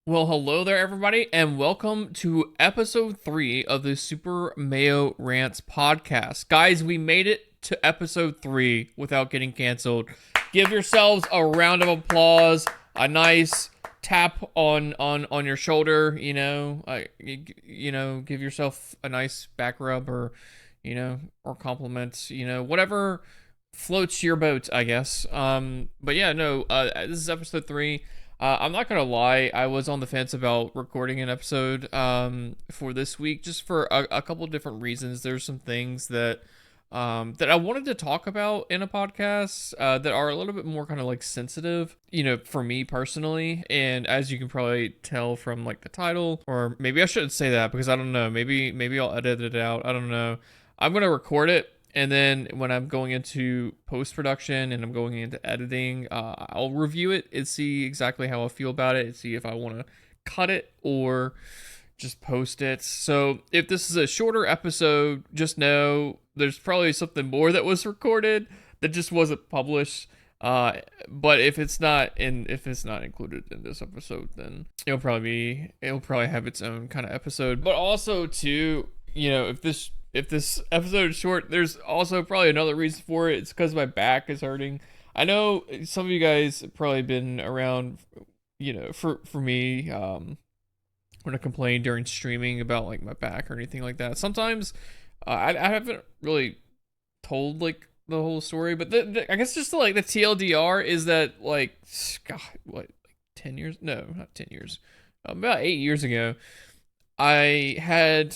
Well, hello there, everybody, and welcome to episode 3 of the Super Mayo Rants podcast. Guys, we made it to episode 3 without getting canceled. Give yourselves a round of applause, a nice tap on your shoulder, give yourself a nice back rub or compliments, whatever floats your boat, I guess. But yeah, no, this is episode 3. I'm not gonna lie, I was on the fence about recording an episode for this week, just for a couple different reasons. There's some things that I wanted to talk about in a podcast that are a little bit more kind of like sensitive, for me personally. And as you can probably tell from like the title, or maybe I shouldn't say that because I don't know. Maybe I'll edit it out. I don't know. I'm gonna record it, and then when I'm going into post production and I'm going into editing, I'll review it and see exactly how I feel about it and see if I want to cut it or just post it. So if this is a shorter episode, just know there's probably something more that was recorded that just wasn't published. But if it's not included in this episode, then it'll probably have its own kind of episode. But also too, if this episode is short, there's also probably another reason for it. It's because my back is hurting. I know some of you guys have probably been around, for me, when I complain during streaming about like my back or anything like that. Sometimes I haven't really told like the whole story, but I guess just like the TLDR is that like, God, what, like 10 years? No, not 10 years. About 8 years ago, I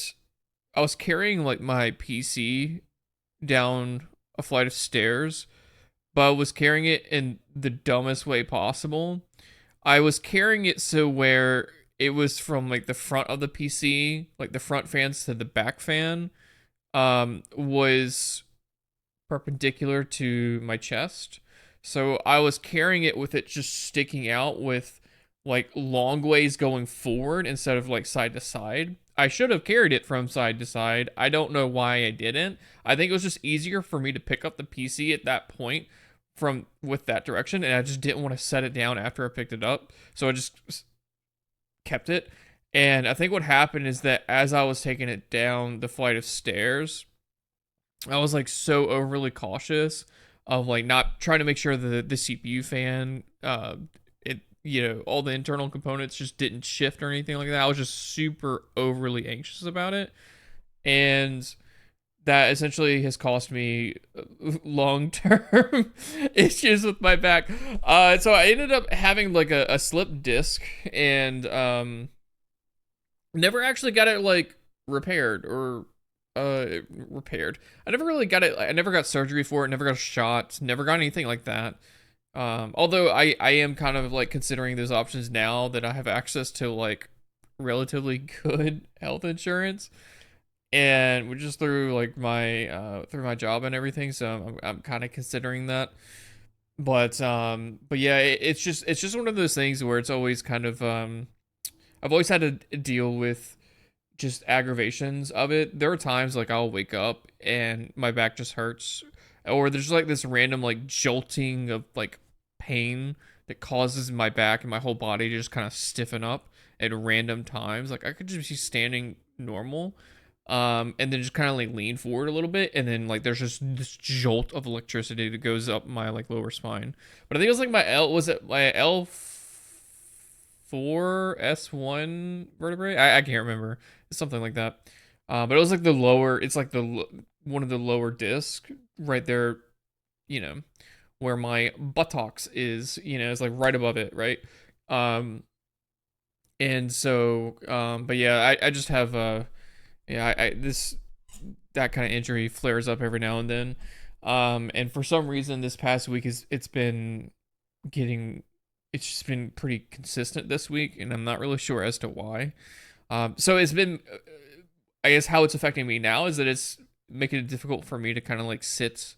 was carrying like my PC down a flight of stairs, but I was carrying it in the dumbest way possible. I was carrying it so where it was from like the front of the PC, like the front fans to the back fan, was perpendicular to my chest. So I was carrying it with it just sticking out with like long ways going forward instead of like side to side. I should have carried it from side to side. I don't know why I didn't. I think it was just easier for me to pick up the PC at that point from with that direction, and I just didn't want to set it down after I picked it up. So I just kept it. And I think what happened is that as I was taking it down the flight of stairs, I was like so overly cautious of like not trying to make sure that the CPU fan, all the internal components just didn't shift or anything like that. I was just super overly anxious about it. And that essentially has cost me long term issues with my back. So I ended up having like a slip disc, and never actually got it like repaired or repaired. I never really got it. I never got surgery for it. Never got a shot. Never got anything like that. Although I am kind of like considering those options now that I have access to like relatively good health insurance, and just through like my job and everything. So I'm kind of considering that. But yeah, it's just one of those things where it's always kind of I've always had to deal with just aggravations of it. There are times like I'll wake up and my back just hurts, or there's like this random like jolting of like pain that causes my back and my whole body to just kind of stiffen up at random times. Like I could just be standing normal, and then just kind of like lean forward a little bit, and then like there's just this jolt of electricity that goes up my like lower spine. But I think it was like my L4S1 vertebrae? I can't remember. It's something like that. But it was like the lower. It's like one of the lower disc right there. Where my buttocks is. It's like right above it, right? And so, but yeah, I just have yeah, I this that kind of injury flares up every now and then. And for some reason, this past week getting it's just been pretty consistent this week, and I'm not really sure as to why. So it's been, I guess, how it's affecting me now is that it's making it difficult for me to kind of like sit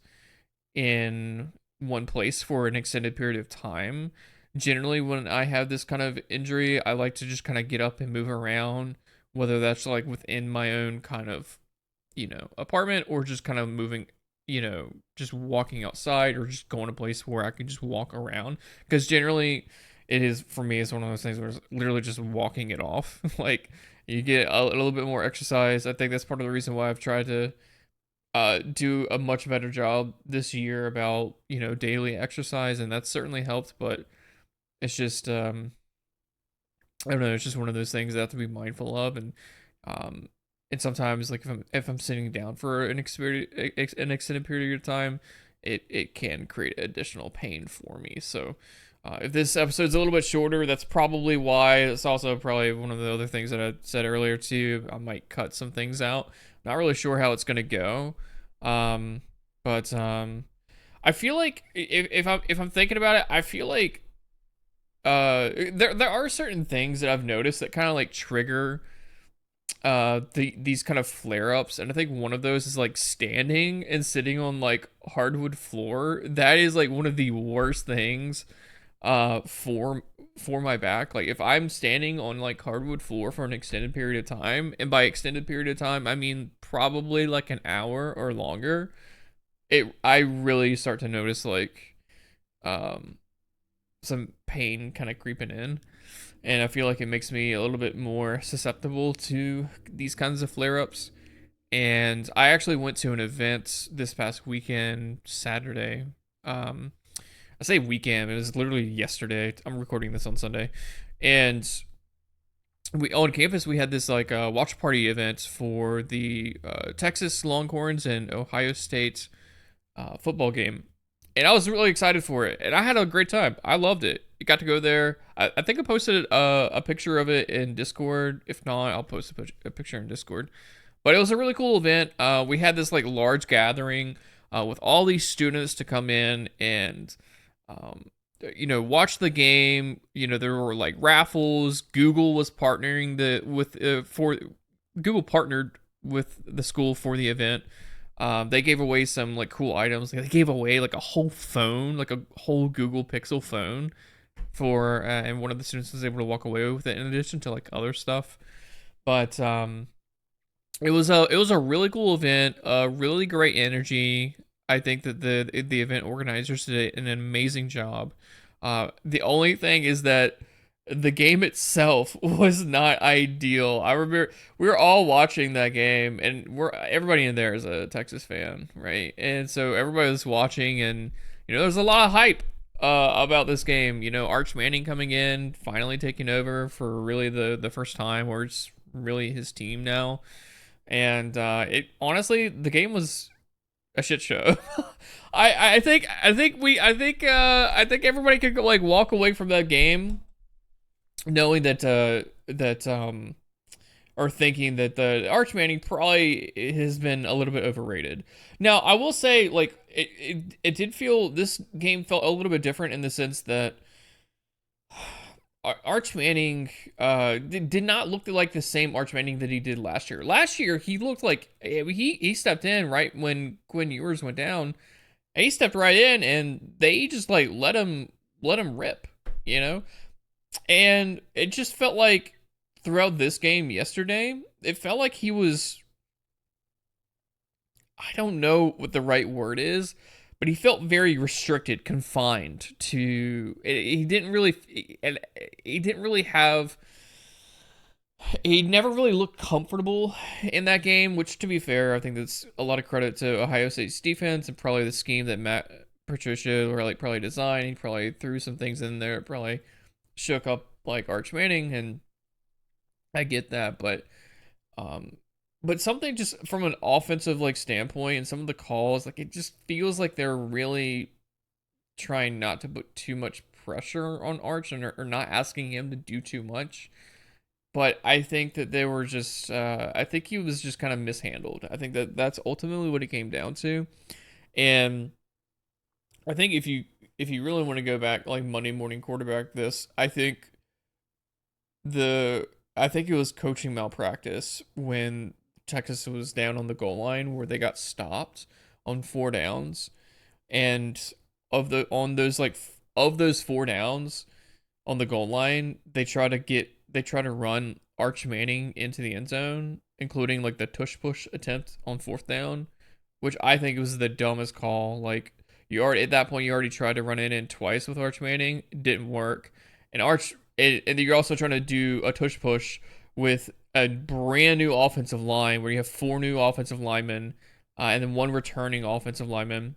in one place for an extended period of time. Generally, when I have this kind of injury, I like to just kind of get up and move around, whether that's like within my own kind of, apartment, or just kind of moving, just walking outside, or just going to a place where I can just walk around. Because generally, it is for me. It's one of those things where it's literally just walking it off. Like you get a little bit more exercise. I think that's part of the reason why I've tried to do a much better job this year about daily exercise, and that's certainly helped. But it's just I don't know. It's just one of those things that I have to be mindful of, um, and sometimes like if I'm sitting down for an extended period of time, it can create additional pain for me. So if this episode's a little bit shorter, that's probably why. It's also probably one of the other things that I said earlier too. I might cut some things out. Not really sure how it's gonna go, um, but I feel like if I'm thinking about it, I feel like there are certain things that I've noticed that kind of like trigger these kind of flare ups, and I think one of those is like standing and sitting on like hardwood floor. That is like one of the worst things for my back. Like if I'm standing on like hardwood floor for an extended period of time, and by extended period of time I mean probably like an hour or longer, I really start to notice like um some pain kind of creeping in, and I feel like it makes me a little bit more susceptible to these kinds of flare-ups. And I actually went to an event this past weekend, Saturday. um I say weekend, it was literally yesterday. I'm recording this on Sunday. And we on campus we had this like watch party event for the Texas Longhorns and Ohio State football game, and I was really excited for it, and I had a great time. I loved it. You got to go there. I think I posted a picture of it in Discord. If not, I'll post a picture in Discord. But it was a really cool event. We had this like large gathering with all these students to come in and watch the game. There were like raffles. Google was partnering for Google partnered with the school for the event. They gave away some like cool items. They gave away like a whole phone, like a whole Google Pixel phone for, and one of the students was able to walk away with it in addition to like other stuff. But it was a really cool event, really great energy. I think that the event organizers did an amazing job. The only thing is that the game itself was not ideal. I remember we were all watching that game, and everybody in there is a Texas fan, right? And so everybody was watching, and there's a lot of hype about this game. Arch Manning coming in, finally taking over for really the first time, where it's really his team now. And it honestly, the game was a shit show. I think everybody could like walk away from that game knowing or thinking that the Arch Manning probably has been a little bit overrated. Now, I will say, like, it did feel, this game felt a little bit different in the sense that Arch Manning did not look like the same Arch Manning that he did last year. Last year, he looked like he stepped in right when Quinn Ewers went down. And he stepped right in, and they just like let him rip, And it just felt like throughout this game yesterday, it felt like he was, I don't know what the right word is, but he felt very restricted, confined to. He didn't really have. He never really looked comfortable in that game, which, to be fair, I think that's a lot of credit to Ohio State's defense and probably the scheme that Matt Patricia probably designed. He probably threw some things in there, probably shook up like Arch Manning, and I get that, but something just from an offensive like standpoint and some of the calls, like it just feels like they're really trying not to put too much pressure on Arch or not asking him to do too much. But I think that they were just, I think he was just kind of mishandled. I think that's ultimately what it came down to. And I think if you really want to go back, like Monday morning quarterback this, I think it was coaching malpractice when Texas was down on the goal line where they got stopped on 4 downs. And of those 4 downs on the goal line, they try to run Arch Manning into the end zone, including like the tush push attempt on 4th down, which I think was the dumbest call. Like at that point you already tried to run it in twice with Arch Manning, it didn't work, and and you're also trying to do a tush push with a brand new offensive line where you have 4 new offensive linemen, and then 1 returning offensive lineman,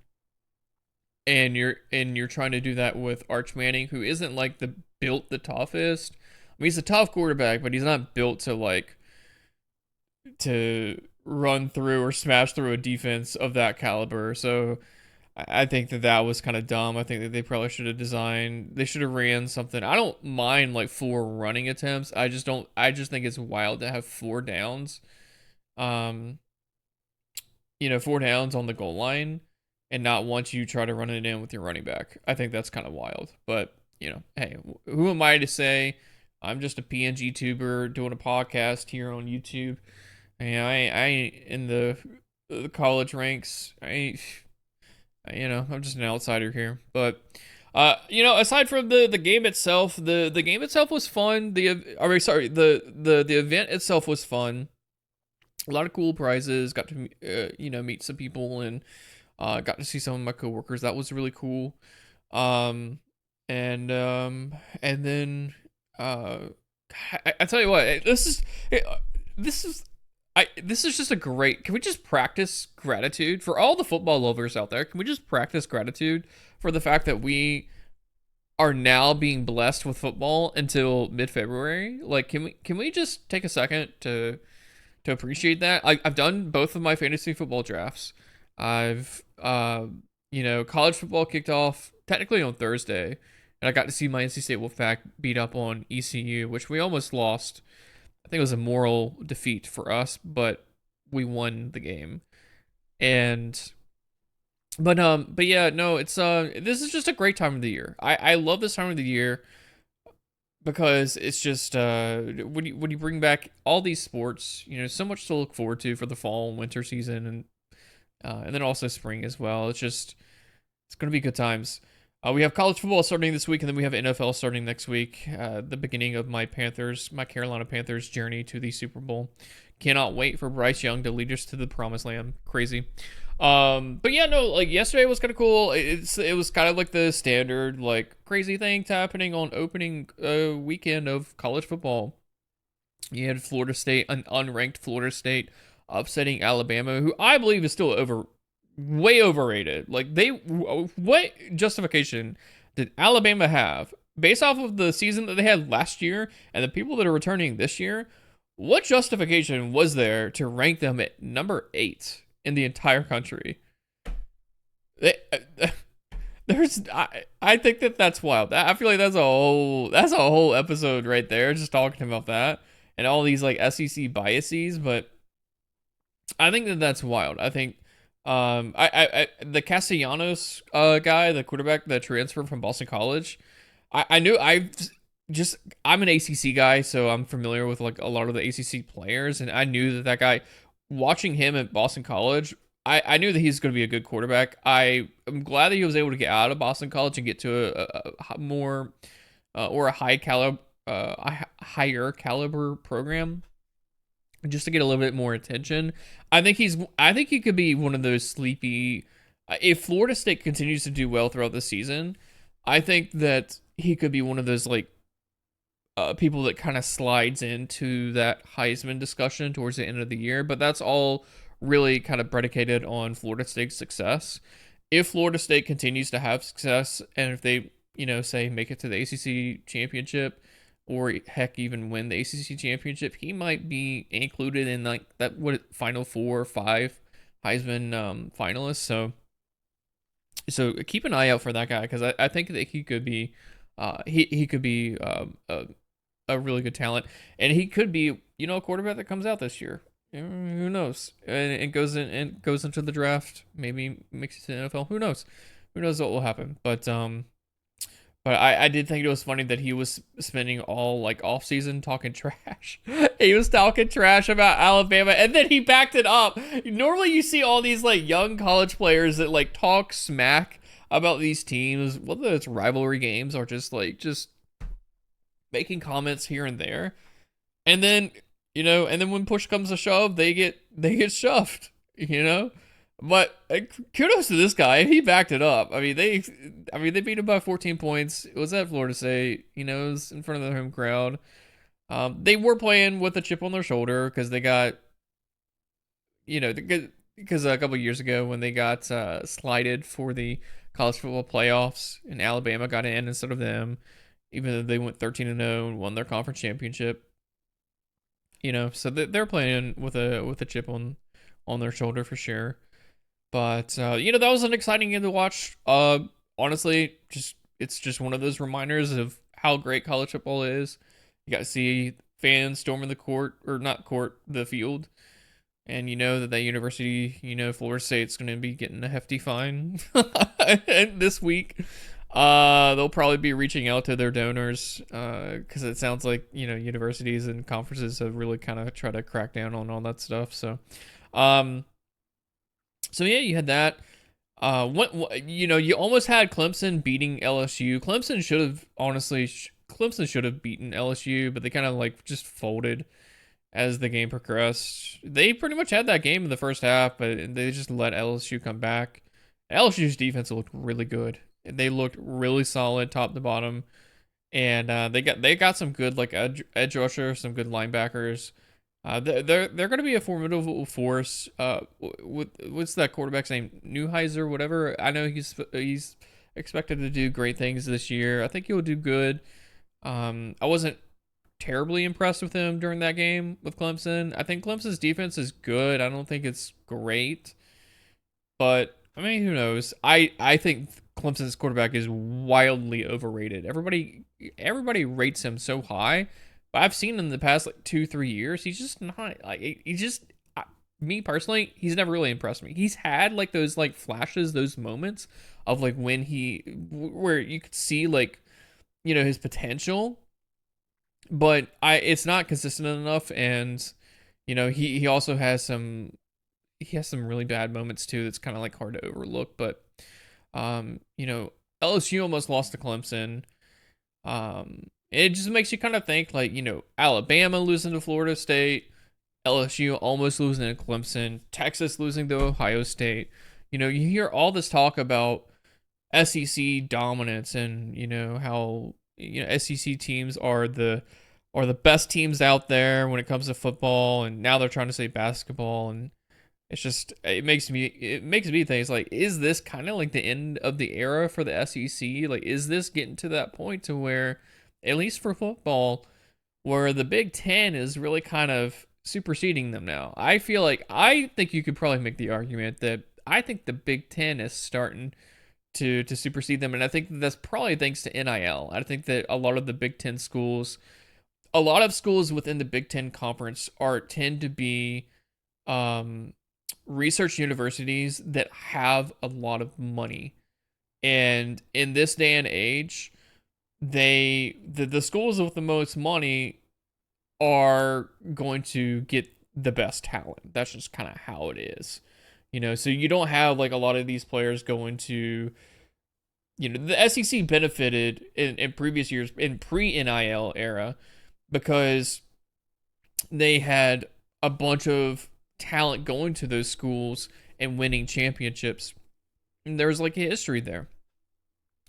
and you're trying to do that with Arch Manning, who isn't like the toughest. I mean, he's a tough quarterback, but he's not built to run through or smash through a defense of that caliber. So I think that was kind of dumb. I think that they probably should have they should have ran something. I don't mind like 4 running attempts. I just think it's wild to have 4 downs. 4 downs on the goal line and not once you try to run it in with your running back. I think that's kind of wild. But, hey, who am I to say? I'm just a PNG tuber doing a podcast here on YouTube. And I ain't in the college ranks. I'm just an outsider here. But aside from the game itself, the game itself was fun. The event itself was fun. A lot of cool prizes. Got to meet some people and got to see some of my coworkers. That was really cool. And then I tell you what, this is just a great. Can we just practice gratitude for all the football lovers out there? Can we just practice gratitude for the fact that we are now being blessed with football until mid-February? Like, can we just take a second to appreciate that? I've done both of my fantasy football drafts. I've college football kicked off technically on Thursday, and I got to see my NC State Wolfpack beat up on ECU, which we almost lost. I think it was a moral defeat for us, but we won the game. But yeah, no, it's this is just a great time of the year. I love this time of the year because it's just when you bring back all these sports, so much to look forward to for the fall and winter season, and then also spring as well. It's gonna be good times. We have college football starting this week, and then we have NFL starting next week. The beginning of my Carolina Panthers journey to the Super Bowl. Cannot wait for Bryce Young to lead us to the promised land. Crazy. But yeah, no, like yesterday was kind of cool. It was kind of like the standard like crazy things happening on opening weekend of college football. You had Florida State, an unranked Florida State, upsetting Alabama, who I believe is still way overrated. Like what justification did Alabama have based off of the season that they had last year and the people that are returning this year? What justification was there to rank them at number 8 in the entire country? I think that's wild. I feel like that's a whole episode right there, just talking about that and all these like SEC biases. But I think that that's wild. I think the Castellanos guy, the quarterback that transferred from Boston College, I'm an ACC guy, so I'm familiar with like a lot of the ACC players, and I knew that guy, watching him at Boston College, I knew that he's going to be a good quarterback. I am glad that he was able to get out of Boston College and get to a more or a higher caliber program, just to get a little bit more attention. I think he could be one of those sleepy. If Florida State continues to do well throughout the season, I think that he could be one of those like people that kind of slides into that Heisman discussion towards the end of the year. But that's all really kind of predicated on Florida State's success. If Florida State continues to have success, and if they, say make it to the ACC championship, or heck, even win the ACC championship, he might be included in like that final 4 or 5 Heisman finalists. So keep an eye out for that guy, because I think that he could be he could be a really good talent, and he could be a quarterback that comes out this year. Who knows? And goes into the draft, maybe makes it to the NFL. Who knows? Who knows what will happen? But I did think it was funny that he was spending all like off season talking trash. He was talking trash about Alabama, and then he backed it up. Normally you see all these like young college players that like talk smack about these teams, whether it's rivalry games or just making comments here and there. And then when push comes to shove, they get shoved, But kudos to this guy. He backed it up. I mean, they beat him by 14 points. It was at Florida State. You know, it was in front of the home crowd. They were playing with a chip on their shoulder because they got, because a couple years ago when they got slighted for the college football playoffs and Alabama got in instead of them, even though they went 13-0 and won their conference championship. So they're playing with a chip on their shoulder for sure. But that was an exciting game to watch. Honestly, it's just one of those reminders of how great college football is. You got to see fans storming the court, or not court, the field, and you know that university, Florida State's going to be getting a hefty fine this week. They'll probably be reaching out to their donors because it sounds like universities and conferences have really kind of tried to crack down on all that stuff. Um, so yeah, you had that. You almost had Clemson beating LSU. Clemson should have beaten LSU, but they kind of like just folded as the game progressed. They pretty much had that game in the first half, but they just let LSU come back. LSU's defense looked really good. They looked really solid top to bottom, and they got some good like edge rushers, some good linebackers. They're going to be a formidable force. What's that quarterback's name? Neuheiser, whatever. I know he's expected to do great things this year. I think he'll do good. I wasn't terribly impressed with him during that game with Clemson. I think Clemson's defense is good. I don't think it's great, but I mean, who knows? I think Clemson's quarterback is wildly overrated. Everybody rates him so high, but I've seen in the past like 2-3 years, he's just not like he just. Me personally, he's never really impressed me. He's had like those like flashes, those moments of like where you could see like his potential, but it's not consistent enough, and he also has some really bad moments too that's kind of like hard to overlook. But LSU almost lost to Clemson. It just makes you kind of think like Alabama losing to Florida State, LSU almost losing to Clemson, Texas losing to Ohio State. You hear all this talk about SEC dominance and how SEC teams are the best teams out there when it comes to football, and now they're trying to say basketball, and it makes me think, it's like, is this kind of like the end of the era for the SEC? Like, is this getting to that point to where, at least for football, where the Big Ten is really kind of superseding them now? I think you could probably make the argument that I think the Big Ten is starting to supersede them, and I think that's probably thanks to NIL. I think that a lot of the Big Ten schools, a lot of schools within the Big Ten conference tend to be research universities that have a lot of money, and in this day and age, the schools with the most money are going to get the best talent. That's just kind of how it is. So you don't have like a lot of these players going to, the SEC benefited in previous years, in pre-NIL era, because they had a bunch of talent going to those schools and winning championships. And there was like a history there.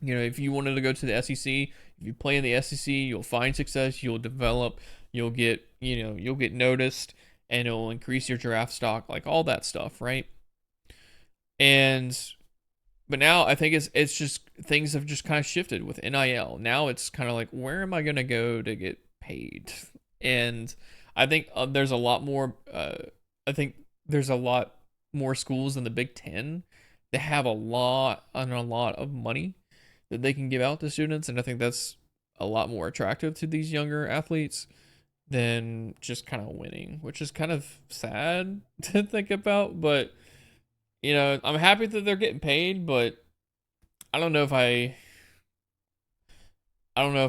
If you wanted to go to the SEC, if you play in the SEC, you'll find success, you'll develop, you'll get noticed, and it'll increase your draft stock, like all that stuff, right? But now I think it's just things have just kind of shifted with NIL. Now it's kind of like, where am I going to go to get paid? And I think there's a lot more. I think there's a lot more schools in the Big Ten that have a lot of money that they can give out to students, and I think that's a lot more attractive to these younger athletes than just kind of winning, which is kind of sad to think about. But I'm happy that they're getting paid, but I don't know if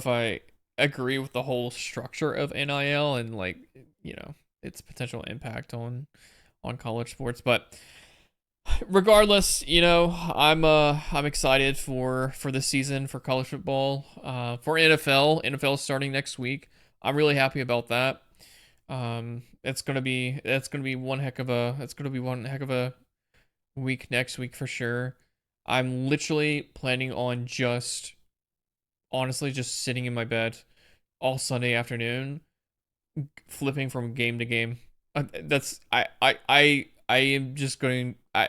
I agree with the whole structure of NIL and like its potential impact on college sports. But regardless, I'm excited for this season for college football. For NFL is starting next week. I'm really happy about that. It's gonna be one heck of a week next week for sure. I'm literally planning on just honestly just sitting in my bed all Sunday afternoon, flipping from game to game. That's I am just going I'm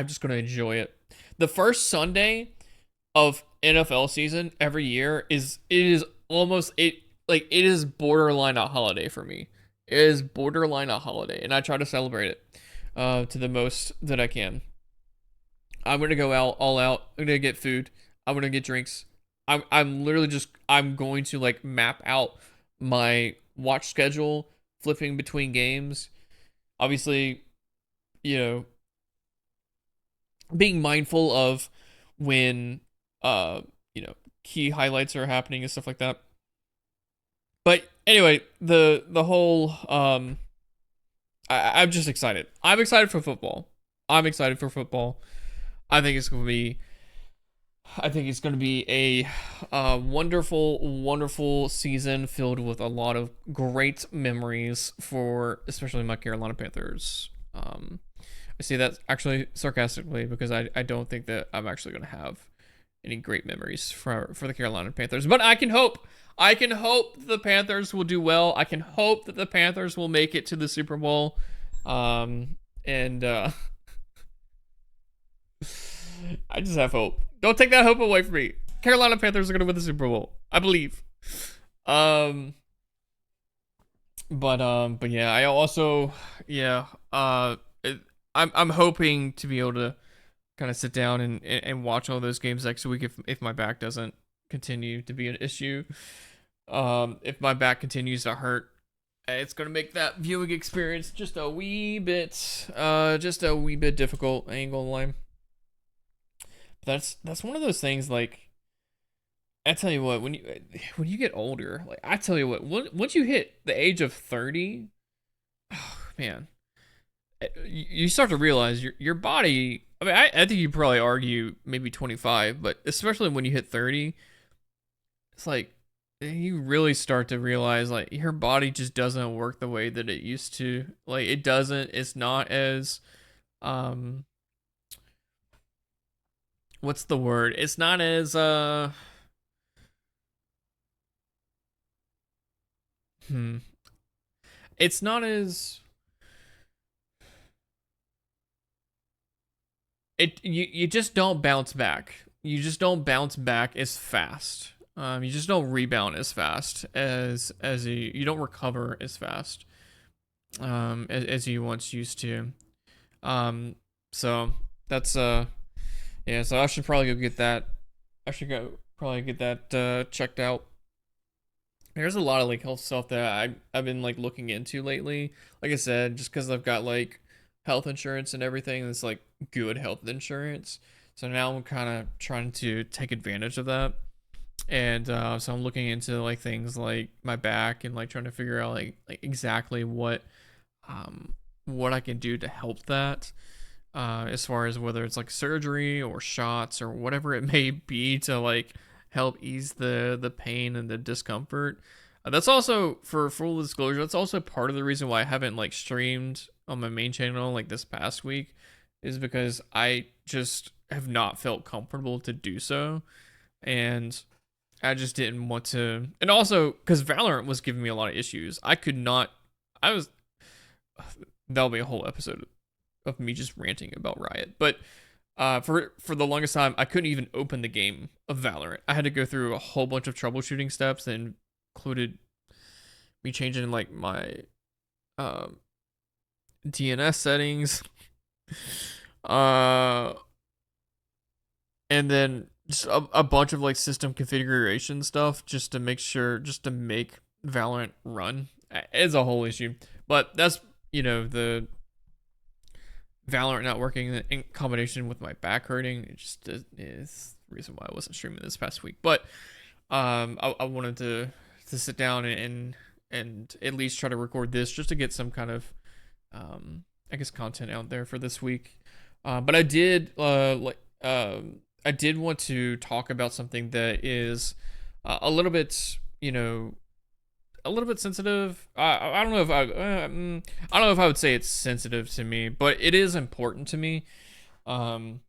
just going to enjoy it. The first Sunday of NFL season every year is almost it like it is borderline a holiday for me. It is borderline a holiday, and I try to celebrate it to the most that I can. I'm gonna go out all out. I'm gonna get food. I'm gonna get drinks. I'm literally just I'm going to like map out my watch schedule, flipping between games. Obviously, you know, being mindful of when you know, key highlights are happening and stuff like that. But anyway, the whole I'm just excited. I'm excited for football. I'm excited for football. I think it's gonna be I think it's going to be a wonderful, wonderful season filled with a lot of great memories for especially my Carolina Panthers. I say that actually sarcastically because I don't think that I'm actually going to have any great memories for the Carolina Panthers. But I can hope. I can hope the Panthers will do well. I can hope that the Panthers will make it to the Super Bowl. And I just have hope. Don't take that hope away from me. Carolina Panthers are gonna win the Super Bowl. I believe. But yeah, I also I'm hoping to be able to kind of sit down and watch all those games next week if my back doesn't continue to be an issue. If my back continues to hurt, it's gonna make that viewing experience just a wee bit difficult. I ain't gonna lie. That's one of those things. Like, I tell you what, when you get older, like I tell you what, once you hit the age of 30, oh, man, you start to realize your body. I mean, I think you probably argue maybe 25, but especially when you hit 30, it's like you really start to realize like your body just doesn't work the way that it used to. Like it doesn't. It's not as what's the word? It's not as it's not as you just don't bounce back. You just don't bounce back as fast. You just don't rebound as fast as you don't recover as fast as you once used to. So that's yeah, so I should probably go get that. I should go probably get that checked out. There's a lot of like health stuff that I've been like looking into lately. Like I said, just because I've got like health insurance and everything, that's like good health insurance. So now I'm kind of trying to take advantage of that. And so I'm looking into like things like my back and like trying to figure out like exactly what I can do to help that. As far as whether it's like surgery or shots or whatever it may be to like help ease the pain and the discomfort. That's also, for full disclosure, that's also part of the reason why I haven't like streamed on my main channel like this past week, is because I just have not felt comfortable to do so, and I just didn't want to. And also because Valorant was giving me a lot of issues. That'll be a whole episode of me just ranting about Riot. But for the longest time, I couldn't even open the game of Valorant. I had to go through a whole bunch of troubleshooting steps that included me changing like my DNS settings, and then just a bunch of like system configuration stuff just to make Valorant run. It's a whole issue, but that's the Valorant not working in combination with my back hurting. It just is the reason why I wasn't streaming this past week. But I wanted to sit down and at least try to record this just to get some kind of I guess content out there for this week. But I did I did want to talk about something that is a little bit sensitive. I don't know if I don't know if I would say it's sensitive to me, but it is important to me. Um,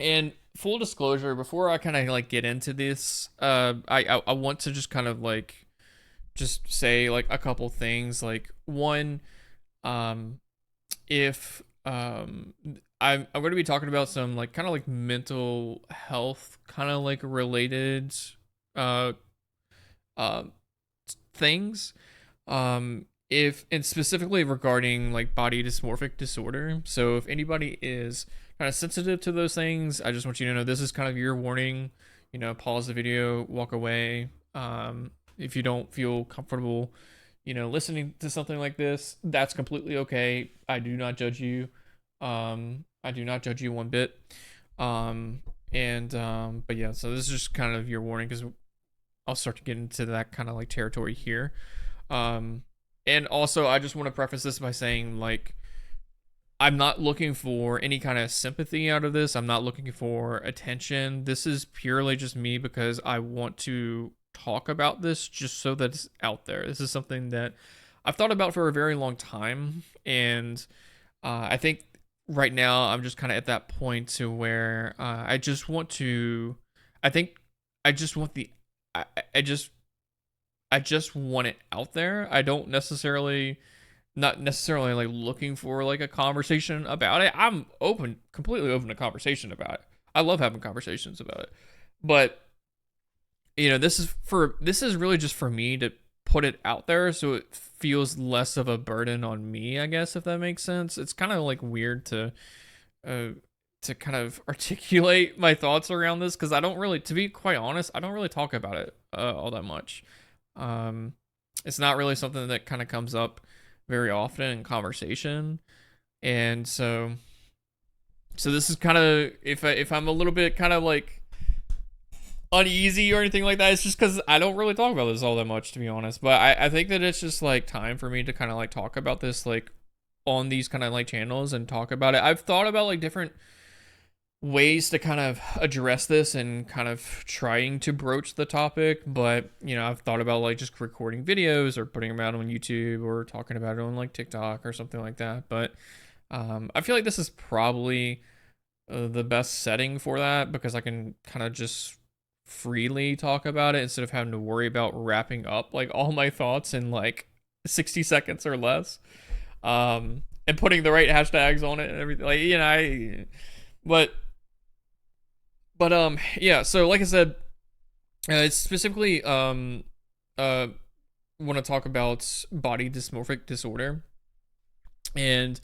and full disclosure, before I kind of like get into this, I want to just kind of like just say like a couple things. Like one, um, if I'm going to be talking about some like kind of like mental health kind of like related uh uh things, if and specifically regarding like body dysmorphic disorder. So if anybody is kind of sensitive to those things, I just want you to know this is kind of your warning. Pause the video, walk away. If you don't feel comfortable listening to something like this, that's completely okay. I do not judge you. I do not judge you one bit. But yeah, so this is just kind of your warning because I'll start to get into that kind of like territory here. Um, and also, I just want to preface this by saying, like, I'm not looking for any kind of sympathy out of this. I'm not looking for attention. This is purely just me because I want to talk about this just so that it's out there. This is something that I've thought about for a very long time. And I think right now I'm just kind of at that point to where I just want to, I think I just want the, I, I just I just want it out there. I don't necessarily, not necessarily like looking for like a conversation about it. I'm open, completely open to conversation about it. I love having conversations about it. But this is really just for me to put it out there so it feels less of a burden on me, I guess, if that makes sense. It's kind of like weird uh to kind of articulate my thoughts around this because I don't really, to be quite honest, I don't really talk about it all that much. Um, it's not really something that kind of comes up very often in conversation, and so this is kind of, if I'm a little bit kind of like uneasy or anything like that, it's just because I don't really talk about this all that much, to be honest. But I think that it's just like time for me to kind of like talk about this like on these kind of like channels and talk about it. I've thought about like different ways to kind of address this and kind of trying to broach the topic, but I've thought about like just recording videos or putting them out on YouTube or talking about it on like TikTok or something like that. But I feel like this is probably the best setting for that because I can kind of just freely talk about it instead of having to worry about wrapping up like all my thoughts in like 60 seconds or less, and putting the right hashtags on it and everything, like but yeah, so like I said, it's specifically want to talk about body dysmorphic disorder, and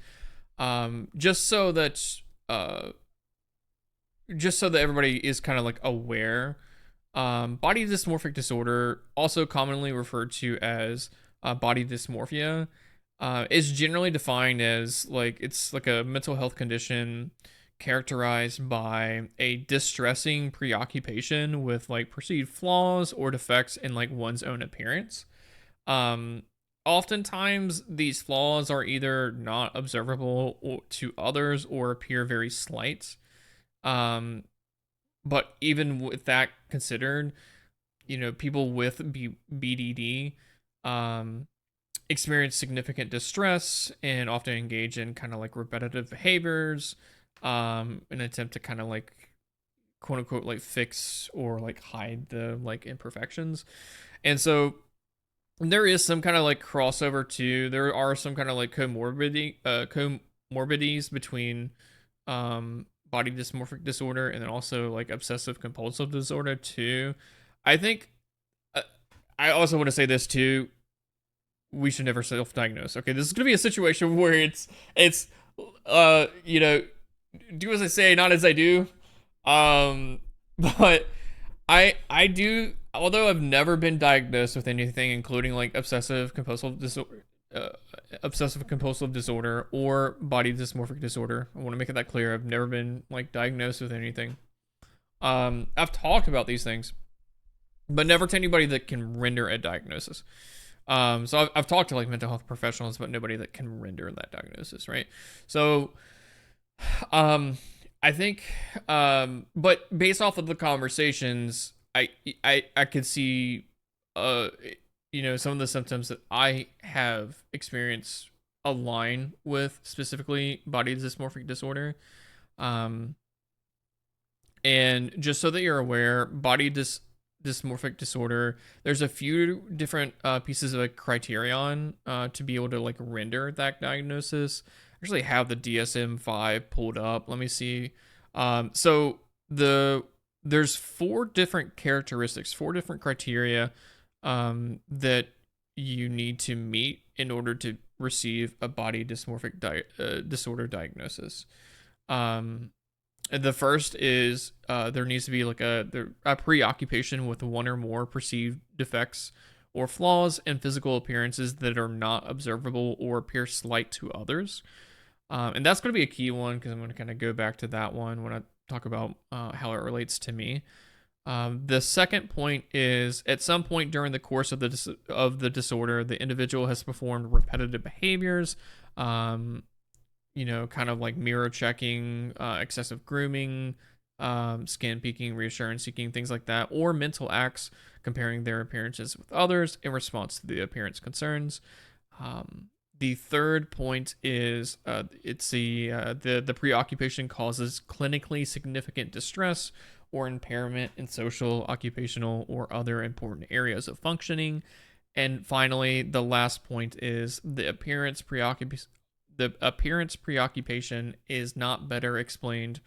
just so that everybody is kind of like aware, body dysmorphic disorder, also commonly referred to as body dysmorphia, is generally defined as like it's like a mental health condition characterized by a distressing preoccupation with like perceived flaws or defects in like one's own appearance. Um, Oftentimes these flaws are either not observable to others or appear very slight. Um, but even with that considered, people with BDD um, experience significant distress and often engage in kind of like repetitive behaviors, an attempt to kind of like quote unquote like fix or like hide the like imperfections. And so there is some kind of like crossover too. There are some kind of like comorbidities between body dysmorphic disorder and then also like obsessive compulsive disorder too. I think I also want to say this too. We should never self-diagnose. Okay, this is gonna be a situation where it's do as I say, not as I do. Um, but I do. Although I've never been diagnosed with anything, including like obsessive compulsive disorder or body dysmorphic disorder. I want to make it that clear. I've never been like diagnosed with anything. I've talked about these things, but never to anybody that can render a diagnosis. So I've talked to like mental health professionals, but nobody that can render that diagnosis, right? So, I think, but based off of the conversations, I could see, some of the symptoms that I have experienced align with specifically body dysmorphic disorder. Um, and just so that you're aware, dysmorphic disorder, there's a few different pieces of a criterion to be able to like render that diagnosis. I actually have the DSM-5 pulled up. Let me see. So there's four different characteristics, four different criteria that you need to meet in order to receive a body dysmorphic disorder diagnosis. The first is there needs to be like a preoccupation with one or more perceived defects or flaws in physical appearances that are not observable or appear slight to others. And that's going to be a key one because I'm going to kind of go back to that one when I talk about how it relates to me. The second point is at some point during the course of the disorder, the individual has performed repetitive behaviors, kind of like mirror checking, excessive grooming, skin peeking, reassurance seeking, things like that, or mental acts comparing their appearances with others in response to the appearance concerns. The third point is it's the preoccupation causes clinically significant distress or impairment in social, occupational, or other important areas of functioning. And finally, the last point is the appearance preoccupation is not better explained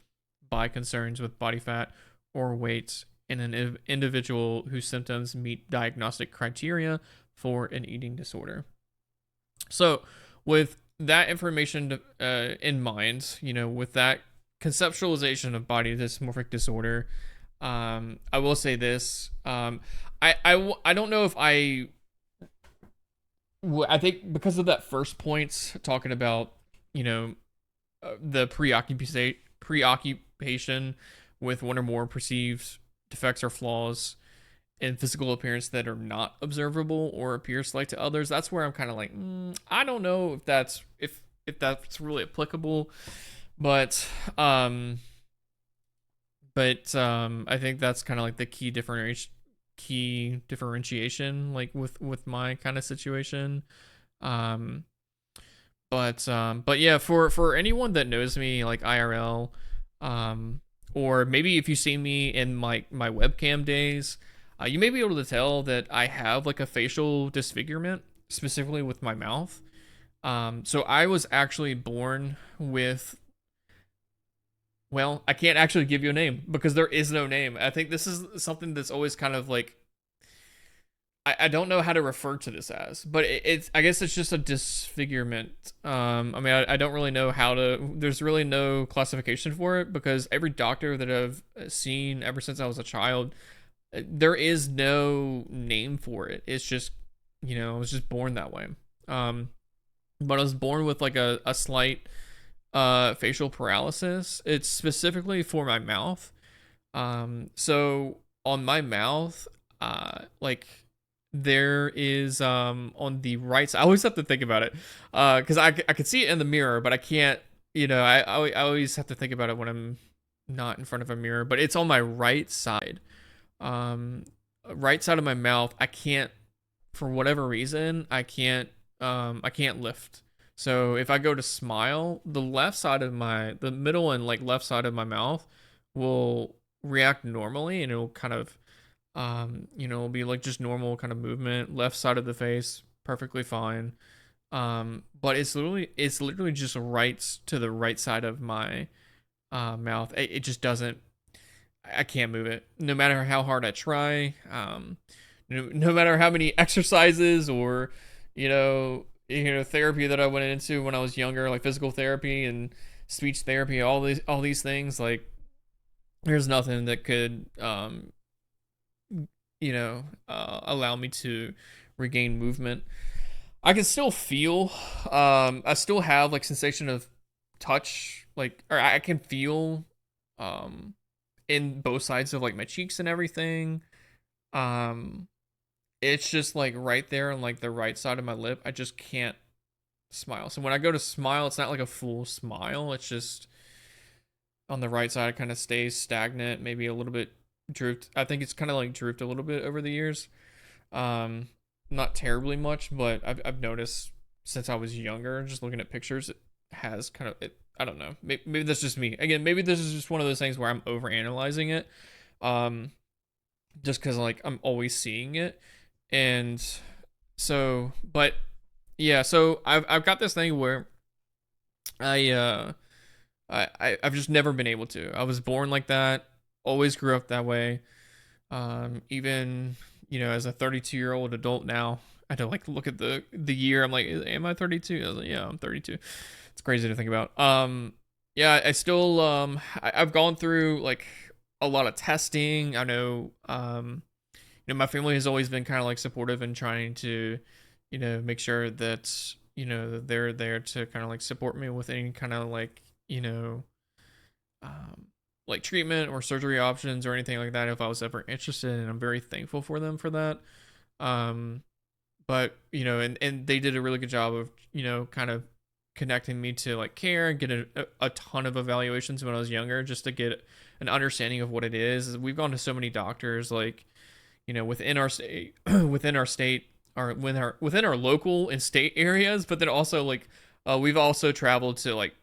by concerns with body fat or weight in an individual whose symptoms meet diagnostic criteria for an eating disorder. So, with that information in mind, with that conceptualization of body dysmorphic disorder, I will say this: I don't know if I think because of that first point talking about the preoccupation with one or more perceived defects or flaws in physical appearance that are not observable or appear slight to others, that's where I'm kind of like, I don't know if that's really applicable, but I think that's kind of like the key differentiation, like with my kind of situation. But yeah, for anyone that knows me like IRL, or maybe if you see me in my webcam days, you may be able to tell that I have like a facial disfigurement, specifically with my mouth. So I was actually born with, well, I can't actually give you a name because there is no name. I think this is something that's always kind of like, I don't know how to refer to this as, but it's I guess it's just a disfigurement. I mean, I don't really know how to. There's really no classification for it because every doctor that I've seen ever since I was a child, there is no name for it. It's just, I was just born that way. But I was born with like a slight facial paralysis. It's specifically for my mouth. So on my mouth, like there is on the right side. I always have to think about it because I could see it in the mirror, but I can't. I always have to think about it when I'm not in front of a mirror. But it's on my right side, right side of my mouth. I can't, for whatever reason, I can't lift. So if I go to smile, the middle and like left side of my mouth will react normally, and it'll kind of it'll be like just normal kind of movement. Left side of the face, perfectly fine. But it's literally just right to the right side of my mouth. It just doesn't. I can't move it, no matter how hard I try. No matter how many exercises or therapy that I went into when I was younger, like physical therapy and speech therapy, all these things. Like, there's nothing that could allow me to regain movement. I can still feel, I still have like sensation of touch, like, or I can feel, in both sides of like my cheeks and everything. It's just like right there on like the right side of my lip. I just can't smile. So when I go to smile, it's not like a full smile. It's just on the right side, it kind of stays stagnant, maybe a little bit drooped. I think it's kind of like drooped a little bit over the years. Not terribly much, but I've noticed since I was younger, just looking at pictures, has kind of it, I don't know. Maybe that's just me. Again, maybe this is just one of those things where I'm over analyzing it. Um, just because like I'm always seeing it, and so but yeah, so I've got this thing where I I've just never been able to. I was born like that, always grew up that way. Even as a 32-year-old adult now, I had to like look at the year. I'm like, am I 32? I was like, yeah, I'm 32. It's crazy to think about. Yeah, I still I've gone through like a lot of testing. I know my family has always been kind of like supportive and trying to make sure that they're there to kind of like support me with any kind of like um like treatment or surgery options or anything like that if I was ever interested, and I'm very thankful for them for that. um but and they did a really good job of kind of connecting me to like care and get a ton of evaluations when I was younger just to get an understanding of what it is. We've gone to so many doctors like within our state within our state or within our local and state areas, but then also like we've also traveled to like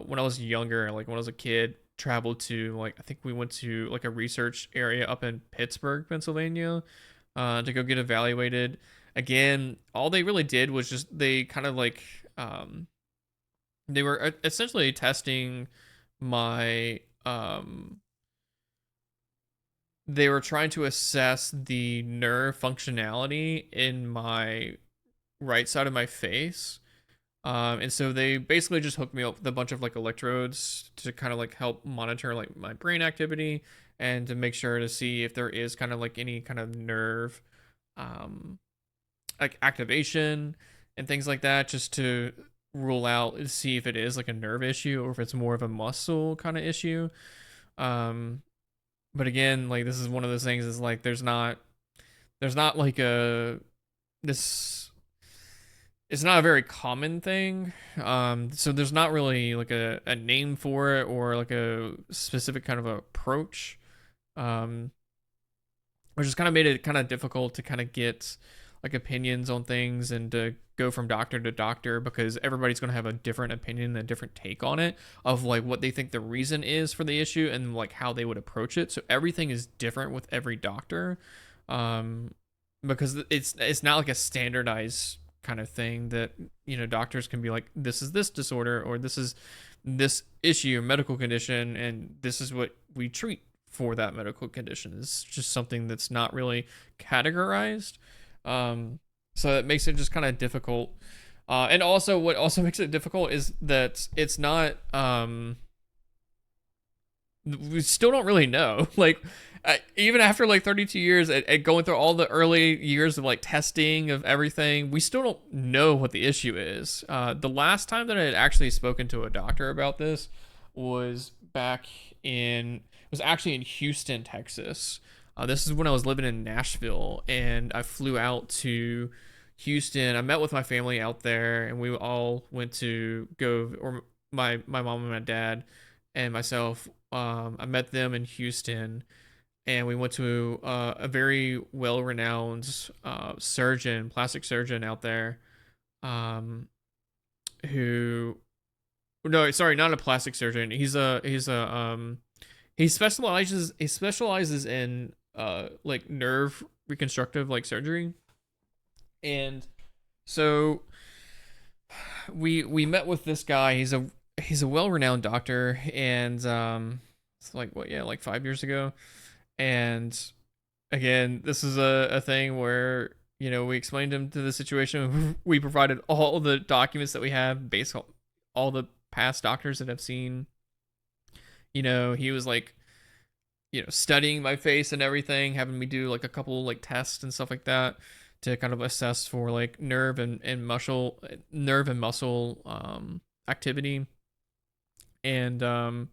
when I was younger, like when I was a kid, traveled to like I think we went to like a research area up in Pittsburgh, Pennsylvania, to go get evaluated. Again, all they really did was just they kind of like they were essentially testing my they were trying to assess the nerve functionality in my right side of my face. And so they basically just hooked me up with a bunch of like electrodes to kind of like help monitor like my brain activity and to make sure to see if there is kind of like any kind of nerve like activation and things like that, just to rule out see if it is like a nerve issue or if it's more of a muscle kind of issue. Um but again, like this is one of those things is like there's not like a this it's not a very common thing. So there's not really like a name for it or like a specific kind of approach. Um which has kind of made it kind of difficult to kind of get like opinions on things and to go from doctor to doctor, because everybody's going to have a different opinion and a different take on it of like what they think the reason is for the issue and like how they would approach it. So everything is different with every doctor, because it's not like a standardized kind of thing that doctors can be like, this is this disorder or this is this issue or medical condition and this is what we treat for that medical condition. It's just something that's not really categorized. So it makes it just kind of difficult. And also what also makes it difficult is that it's not, we still don't really know. Like, even after like 32 years at going through all the early years of like testing of everything, we still don't know what the issue is. The last time that I had actually spoken to a doctor about this was actually in Houston, Texas. This is when I was living in Nashville, and I flew out to Houston. I met with my family out there, and we all went to go, or my mom and my dad and myself. I met them in Houston, and we went to a very well-renowned plastic surgeon out there, who, no, sorry, not a plastic surgeon. He specializes in like nerve reconstructive like surgery. And so we met with this guy. He's a well-renowned doctor, and it's like what, yeah, like 5 years ago. And again, this is a thing where we explained him to the situation. We provided all the documents that we have based on all the past doctors that I've seen. He was like studying my face and everything, having me do like a couple like tests and stuff like that to kind of assess for like nerve and muscle activity. And and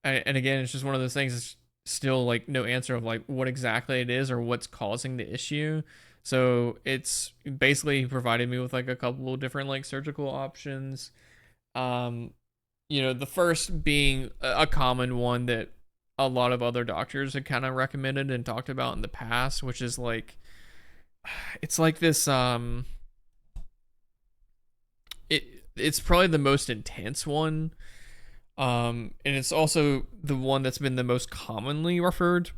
again, it's just one of those things. It's still like no answer of like what exactly it is or what's causing the issue. So it's basically provided me with like a couple of different like surgical options. The first being a common one that a lot of other doctors had kind of recommended and talked about in the past, which is like, it's like this, it's probably the most intense one. And it's also the one that's been the most commonly referred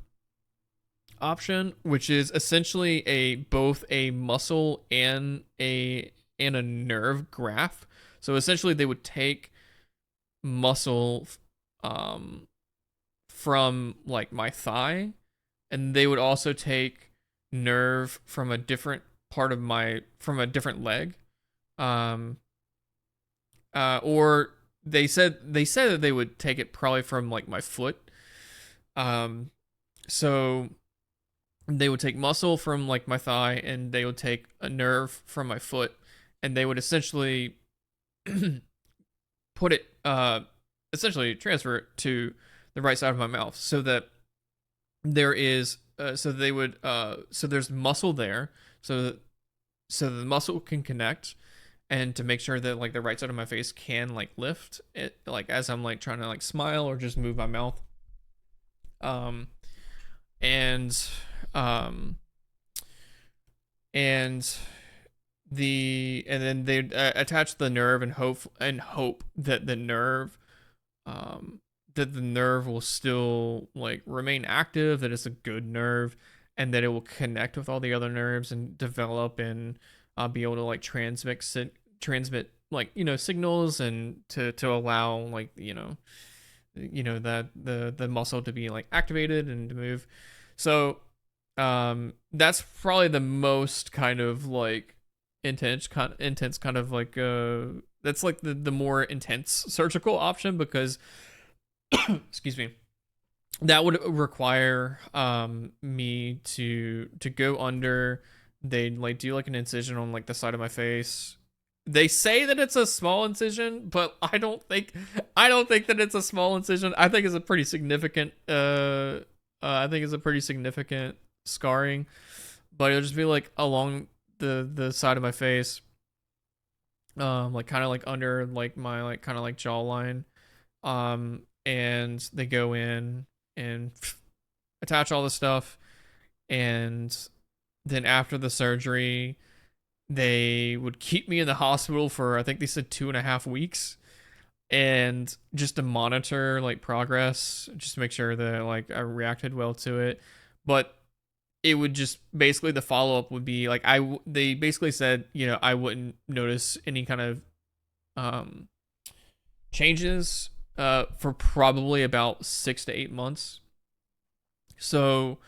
option, which is essentially a both a muscle and a nerve graft. So essentially they would take muscle from like my thigh, and they would also take nerve from a different part of my from a different leg. Um or they said that they would take it probably from like my foot. So they would take muscle from like my thigh, and they would take a nerve from my foot, and they would essentially put it essentially transfer it to the right side of my mouth, so that there is so they would so there's muscle there, so the muscle can connect, and to make sure that like the right side of my face can like lift it, like as I'm like trying to like smile or just move my mouth. um and um and and then they attach the nerve and hope that the nerve will still like remain active, that it's a good nerve, and that it will connect with all the other nerves and develop and be able to like transmit like signals, and to allow like that the muscle to be like activated and to move. So that's probably the most kind of like intense kind of like that's like the more intense surgical option, because excuse me, that would require me to go under. They'd like do like an incision on like the side of my face. They say that it's a small incision, but I don't think that it's a small incision. I think it's a pretty significant I think it's a pretty significant scarring. But it'll just be like along the side of my face, like kind of like under like my like kind of like jawline. And they go in and attach all the stuff, and then after the surgery they would keep me in the hospital for, I think they said 2.5 weeks, and just to monitor like progress, just to make sure that like I reacted well to it. But it would just basically, the follow up would be like they basically said I wouldn't notice any kind of changes for probably about 6 to 8 months. So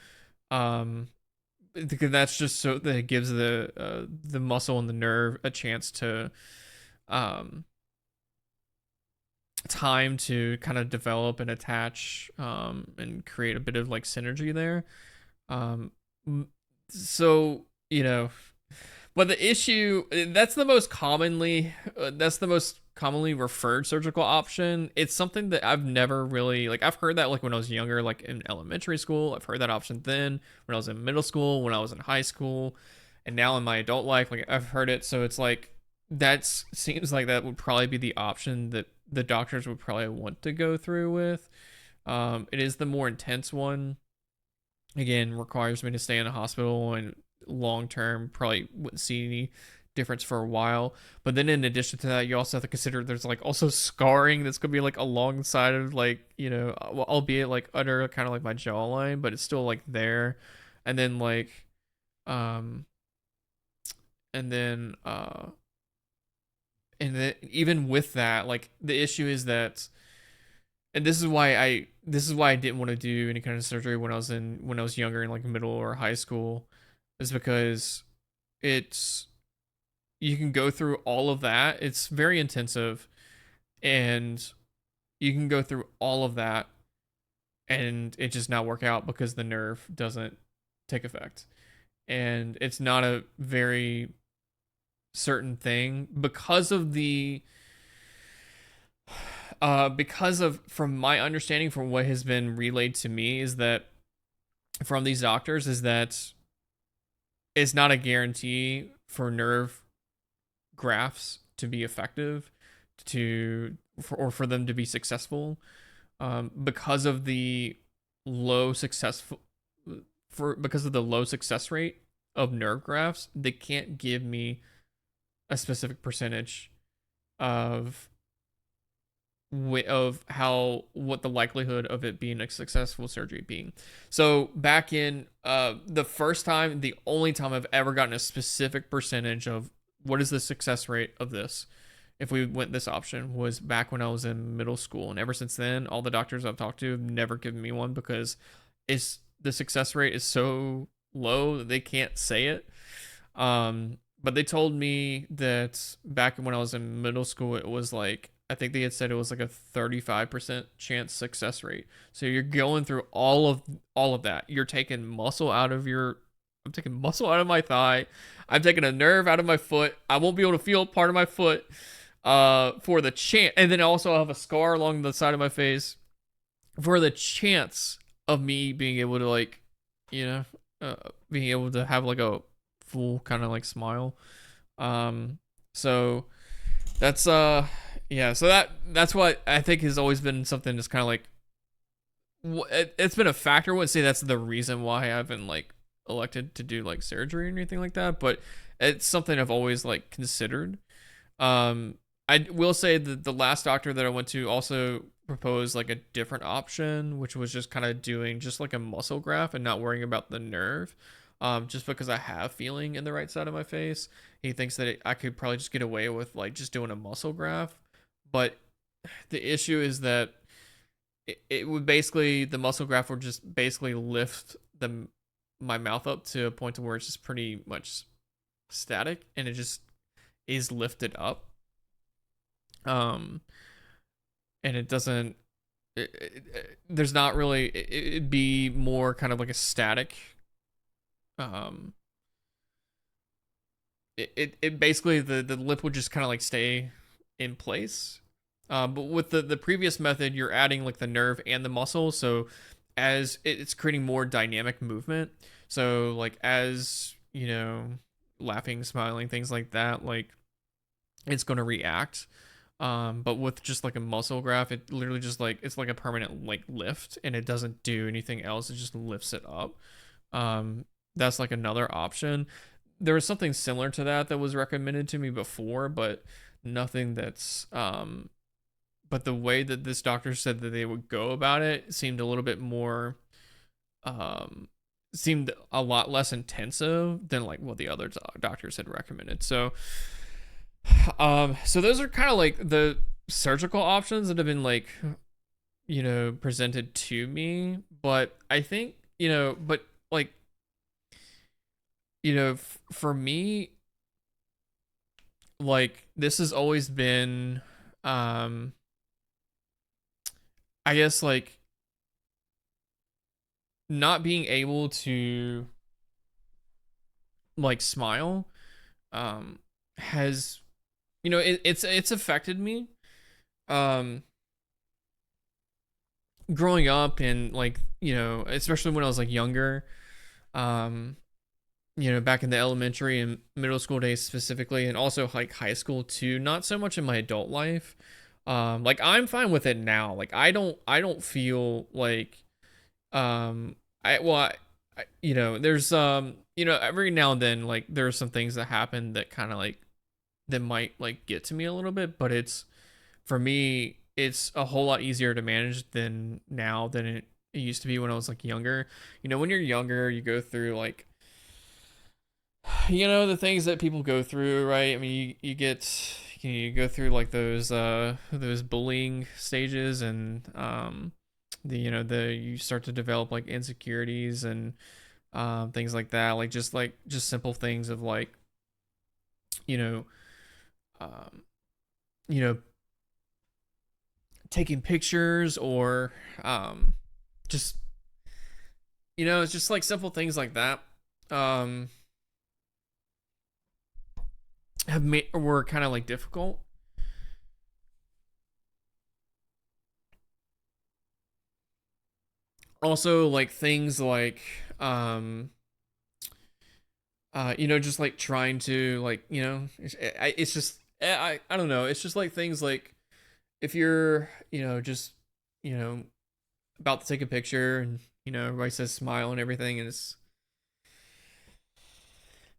because that's just so that it gives the muscle and the nerve a chance to time to kind of develop and attach, and create a bit of like synergy there. um so but the issue, that's the most commonly referred surgical option. It's something that I've never really like. I've heard that like when I was younger, like in elementary school. I've heard that option then when I was in middle school, when I was in high school, and now in my adult life, like I've heard it. So it's like that seems like that would probably be the option that the doctors would probably want to go through with. It is the more intense one. Again, requires me to stay in a hospital, and long term probably wouldn't see any difference for a while. But then in addition to that, you also have to consider there's like also scarring that's gonna be like alongside of like albeit like under kind of like my jawline, but it's still like there. And then like um and then even with that, like the issue is that, and this is why I didn't want to do any kind of surgery when I was younger in like middle or high school, is because it's you can go through all of that. It's very intensive, and you can go through all of that and it just not work out because the nerve doesn't take effect. And it's not a very certain thing because of from my understanding, from what has been relayed to me, is that from these doctors, is that it's not a guarantee for nerve grafts to be effective, or for them to be successful, because of the low successful because of the low success rate of nerve grafts. They can't give me a specific percentage of how what the likelihood of it being a successful surgery being. So back in the first time, the only time I've ever gotten a specific percentage of what is the success rate of this if we went this option was back when I was in middle school. And ever since then, all the doctors I've talked to have never given me one because it's the success rate is so low that they can't say it. But they told me that back when I was in middle school, it was like, I think they had said it was like a 35% chance success rate. So you're going through all of that. You're taking muscle out of I'm taking muscle out of my thigh. I'm taking a nerve out of my foot. I won't be able to feel part of my foot for the chance. And then also I have a scar along the side of my face for the chance of me being able to like, you know, being able to have like a full kind of like smile. So that's yeah, so that's what I think has always been something that's kind of like it's been a factor. I wouldn't say that's the reason why I haven't like elected to do like surgery or anything like that, but it's something I've always like considered. I will say that the last doctor that I went to also proposed like a different option, which was just kind of doing just like a muscle graft and not worrying about the nerve. Just because I have feeling in the right side of my face, he thinks that I could probably just get away with like just doing a muscle graft. But the issue is that it would basically, the muscle graft would just basically lift my mouth up to a point to where it's just pretty much static and it just is lifted up. And it doesn't, there's not really, it'd be more kind of like a static, it basically, the lip would just kind of like stay in place. But with the previous method, you're adding like the nerve and the muscle, so as it's creating more dynamic movement. So like as you know, laughing, smiling, things like that, like it's going to react. But with just like a muscle graft, it literally just like it's like a permanent like lift, and it doesn't do anything else. It just lifts it up. That's like another option. There was something similar to that was recommended to me before, but nothing that's but the way that this doctor said that they would go about it seemed a little bit more seemed a lot less intensive than like what the other doctors had recommended. So so those are kind of like the surgical options that have been like, you know, presented to me. But I think, you know, but like, you know, for me, like this has always been, I guess like not being able to like smile, has, you know, it's affected me, growing up and like, you know, especially when I was like younger, you know, back in the elementary and middle school days specifically, and also like high school too, not so much in my adult life. Like I'm fine with it now. Like I don't feel like, I well you know, there's you know, every now and then like there are some things that happen that kind of like that might like get to me a little bit, but it's, for me, it's a whole lot easier to manage than now than it used to be when I was like younger. You know, when you're younger, you go through like, you know, the things that people go through, right? I mean, you go through like those bullying stages, and the, you know, the you start to develop like insecurities and things like just simple things of like, you know, um you know, taking pictures or just, you know, it's just like simple things like that um have made were kind of like difficult. Also like things like um you know, just like trying to like, you know, it's just I don't know, it's just like things like if you're, you know, just, you know, about to take a picture and, you know, everybody says smile and everything, and it's,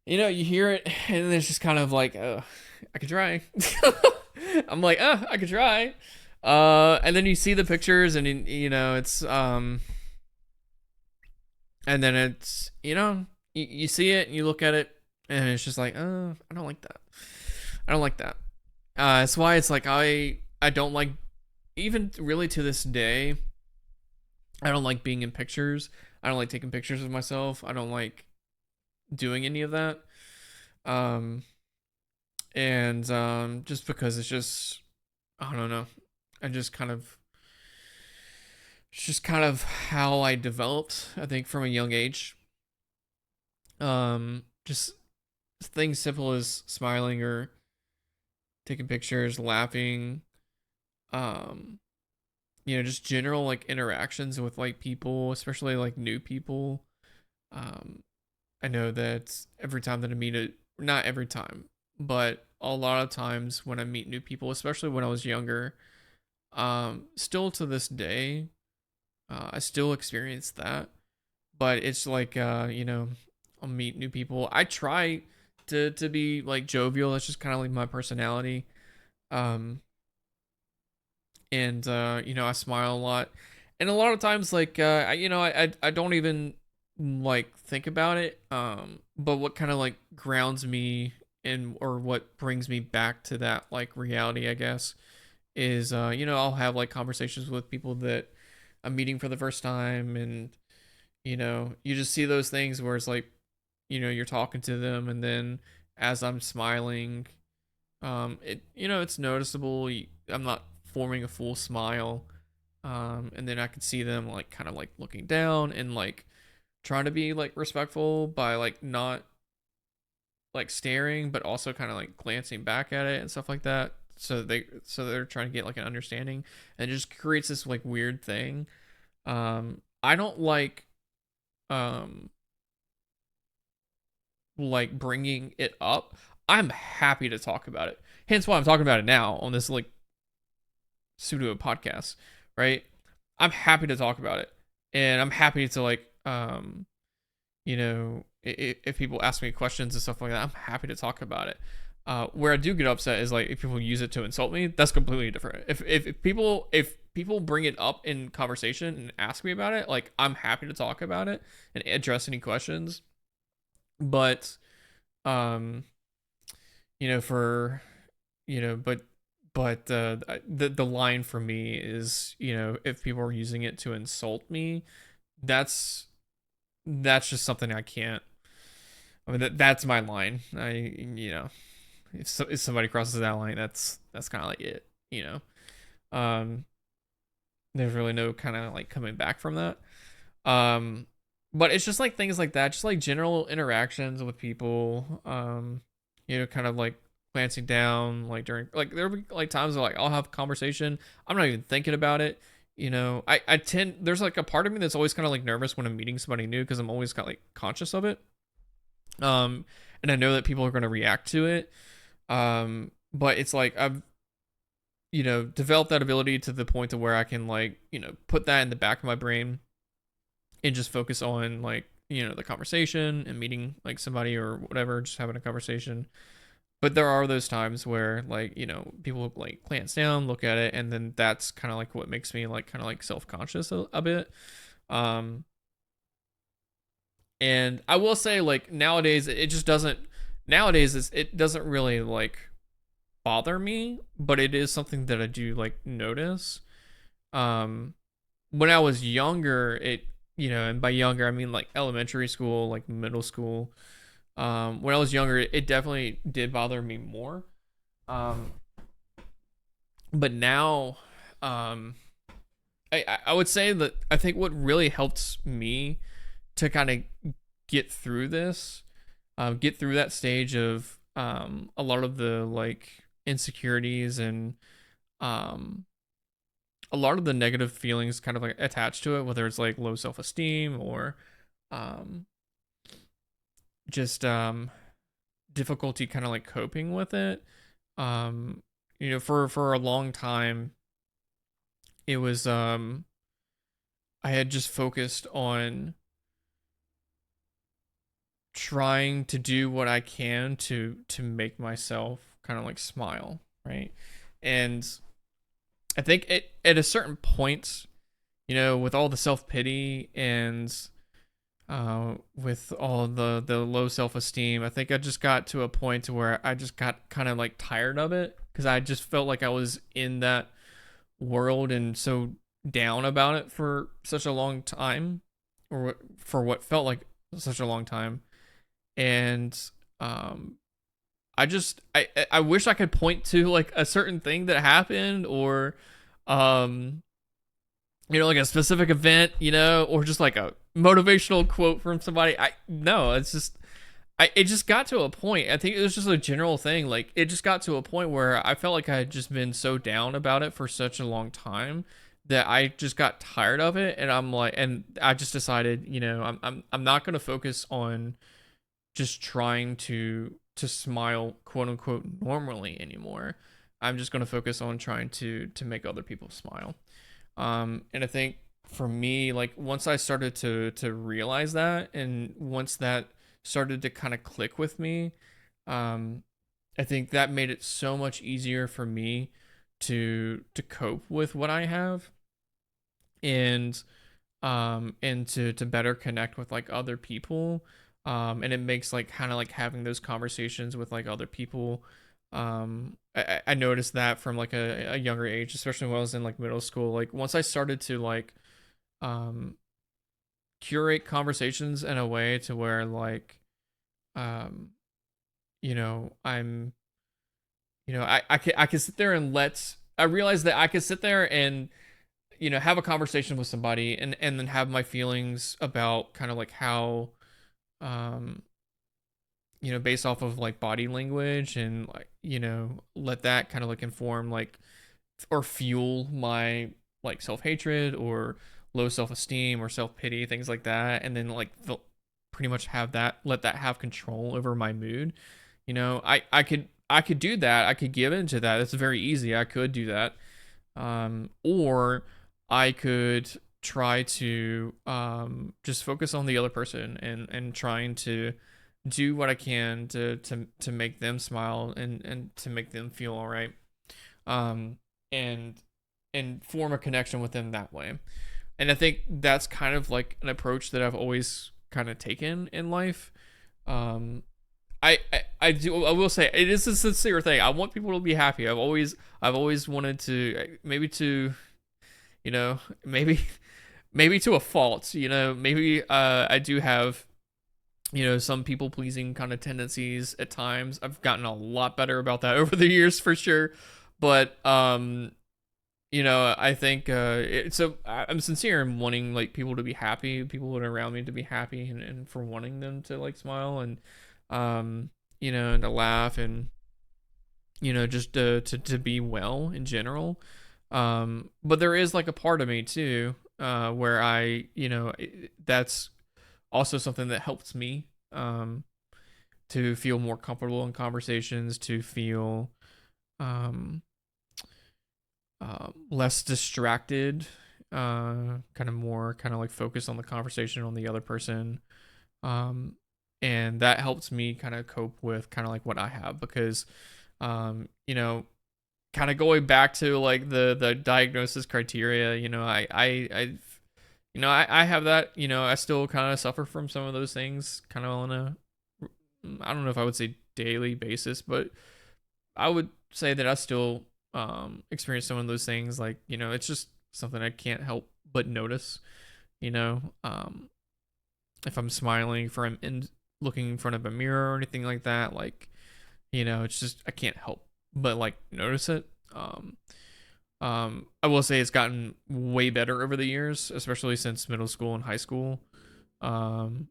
you know, you hear it and it's just kind of like, I could try. I'm like, I could try. And then you see the pictures, and you know, it's and then it's, you know, you see it and you look at it, and it's just like, I don't like that. I don't like that. That's why it's like I don't like, even really to this day, I don't like being in pictures. I don't like taking pictures of myself. I don't like doing any of that. Um, and just because it's just, I don't know. I just kind of It's just kind of how I developed, I think, from a young age. Just things simple as smiling or taking pictures, laughing, um, you know, just general like interactions with like people, especially like new people. Um, I know that every time that I meet a, not every time, but a lot of times when I meet new people, especially when I was younger, still to this day, I still experience that, but it's like, you know, I'll meet new people. I try to be like jovial. That's just kind of like my personality. Um, and you know, I smile a lot, and a lot of times, like, you know, I don't even like think about it. But what kind of like grounds me in, or what brings me back to that like reality, I guess, is you know, I'll have like conversations with people that I'm meeting for the first time, and you know, you just see those things where it's like, you know, you're talking to them, and then as I'm smiling, it, you know, it's noticeable. I'm not forming a full smile, and then I can see them like kind of like looking down and like trying to be like respectful by like not like staring, but also kind of like glancing back at it and stuff like that. So they're trying to get like an understanding, and it just creates this like weird thing. I don't um like bringing it up. I'm happy to talk about it. Hence why I'm talking about it now on this like pseudo podcast, right? I'm happy to talk about it, and I'm happy to like, you know, if people ask me questions and stuff like that, I'm happy to talk about it. Where I do get upset is like if people use it to insult me. That's completely different. If people bring it up in conversation and ask me about it, like I'm happy to talk about it and address any questions. But um, you know, for, you know, but the line for me is, you know, if people are using it to insult me, that's that's just something I can't. I mean, that's my line. You know, if somebody crosses that line, that's kind of like it. You know, there's really no kind of like coming back from that. Um, but it's just like things like that, just like general interactions with people. You know, kind of like glancing down, like during, like there'll be like times where like I'll have a conversation, I'm not even thinking about it. You know, I tend, there's like a part of me that's always kind of like nervous when I'm meeting somebody new because I'm always kind of like conscious of it. Um, and I know that people are going to react to it. But it's like I've, you know, developed that ability to the point to where I can like, you know, put that in the back of my brain and just focus on like, you know, the conversation and meeting like somebody or whatever, just having a conversation. But there are those times where like, you know, people like glance down, look at it, and then that's kind of like what makes me like kind of like self-conscious a bit. um and I will say like nowadays it just doesn't, nowadays it doesn't really like bother me, but it is something that I do like notice. um when I was younger, it, you know, and by younger I mean like elementary school, like middle school. When I was younger, it definitely did bother me more. Um, but now, um, I would say that I think what really helped me to kind of get through this, get through that stage of a lot of the like insecurities and um a lot of the negative feelings kind of like attached to it, whether it's like low self esteem or um just difficulty kind of like coping with it. um you know, for a long time it was I had just focused on trying to do what I can to make myself kind of like smile, right? And I think at a certain point, with all the self-pity and with all the low self-esteem, I think I just got to a point to where I just got kind of like tired of it, because I just felt like I was in that world and so down about it for such a long time, or for what felt like such a long time. And I wish I could point to like a certain thing that happened, or um like a specific event, or just like a motivational quote from somebody. No, it's just it just got to a point. I think it was just a general thing. Like, it just got to a point where I felt like I had just been so down about it for such a long time that I just got tired of it. And and I just decided, I'm not going to focus on just trying to smile, quote unquote, normally anymore. I'm just going to focus on trying to make other people smile. And I think for me, like, once I started to realize that, and once that started to kind of click with me, I think that made it so much easier for me to cope with what I have, and to better connect with like other people. And it makes like kind of like having those conversations with like other people. I noticed that from like a younger age, especially when I was in like middle school. Like, once I started to like curate conversations in a way to where like I'm I could sit there and I realized that I could sit there and have a conversation with somebody, and then have my feelings about kind of like how um based off of like body language, and like let that kind of like inform like or fuel my like self-hatred or low self-esteem or self-pity, things like that. And then like pretty much let that have control over my mood. I could do that. I could give into that. It's very easy. I could do that. Or I could try to just focus on the other person, and trying to do what I can to make them smile, and to make them feel all right. Um, and form a connection with them that way. And I think that's kind of like an approach that I've always kind of taken in life. Um, I will say it is a sincere thing. I want people to be happy. I've always wanted to, maybe to, maybe maybe to a fault. Maybe I do have some people pleasing kind of tendencies at times. I've gotten a lot better about that over the years, for sure. But I think so I'm sincere in wanting like people to be happy, people that are around me to be happy, and for wanting them to like smile, and and to laugh, and just to be well in general. But there is like a part of me too, where that's also something that helps me to feel more comfortable in conversations, to feel less distracted, kind of more kind of like focused on the conversation, on the other person. And that helps me kind of cope with kind of like what I have, because kind of going back to like the diagnosis criteria, I have that. I still kind of suffer from some of those things, kind of on a, I don't know if I would say daily basis, but I would say that I still experience some of those things. Like, it's just something I can't help but notice. If I'm smiling, if I'm looking in front of a mirror or anything like that, like, it's just, I can't help but like notice it. I will say it's gotten way better over the years, especially since middle school and high school. But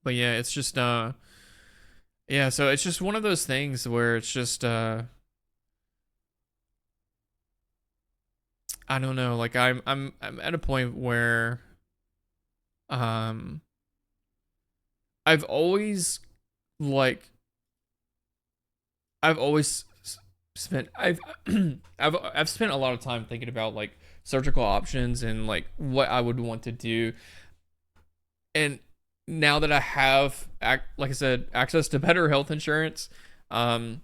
yeah, it's just yeah, so it's just one of those things where it's just I don't know, like I'm at a point where um I've always like I've always spent I've spent a lot of time thinking about like surgical options and like what I would want to do. And now that I have, like I said, access to better health insurance, um,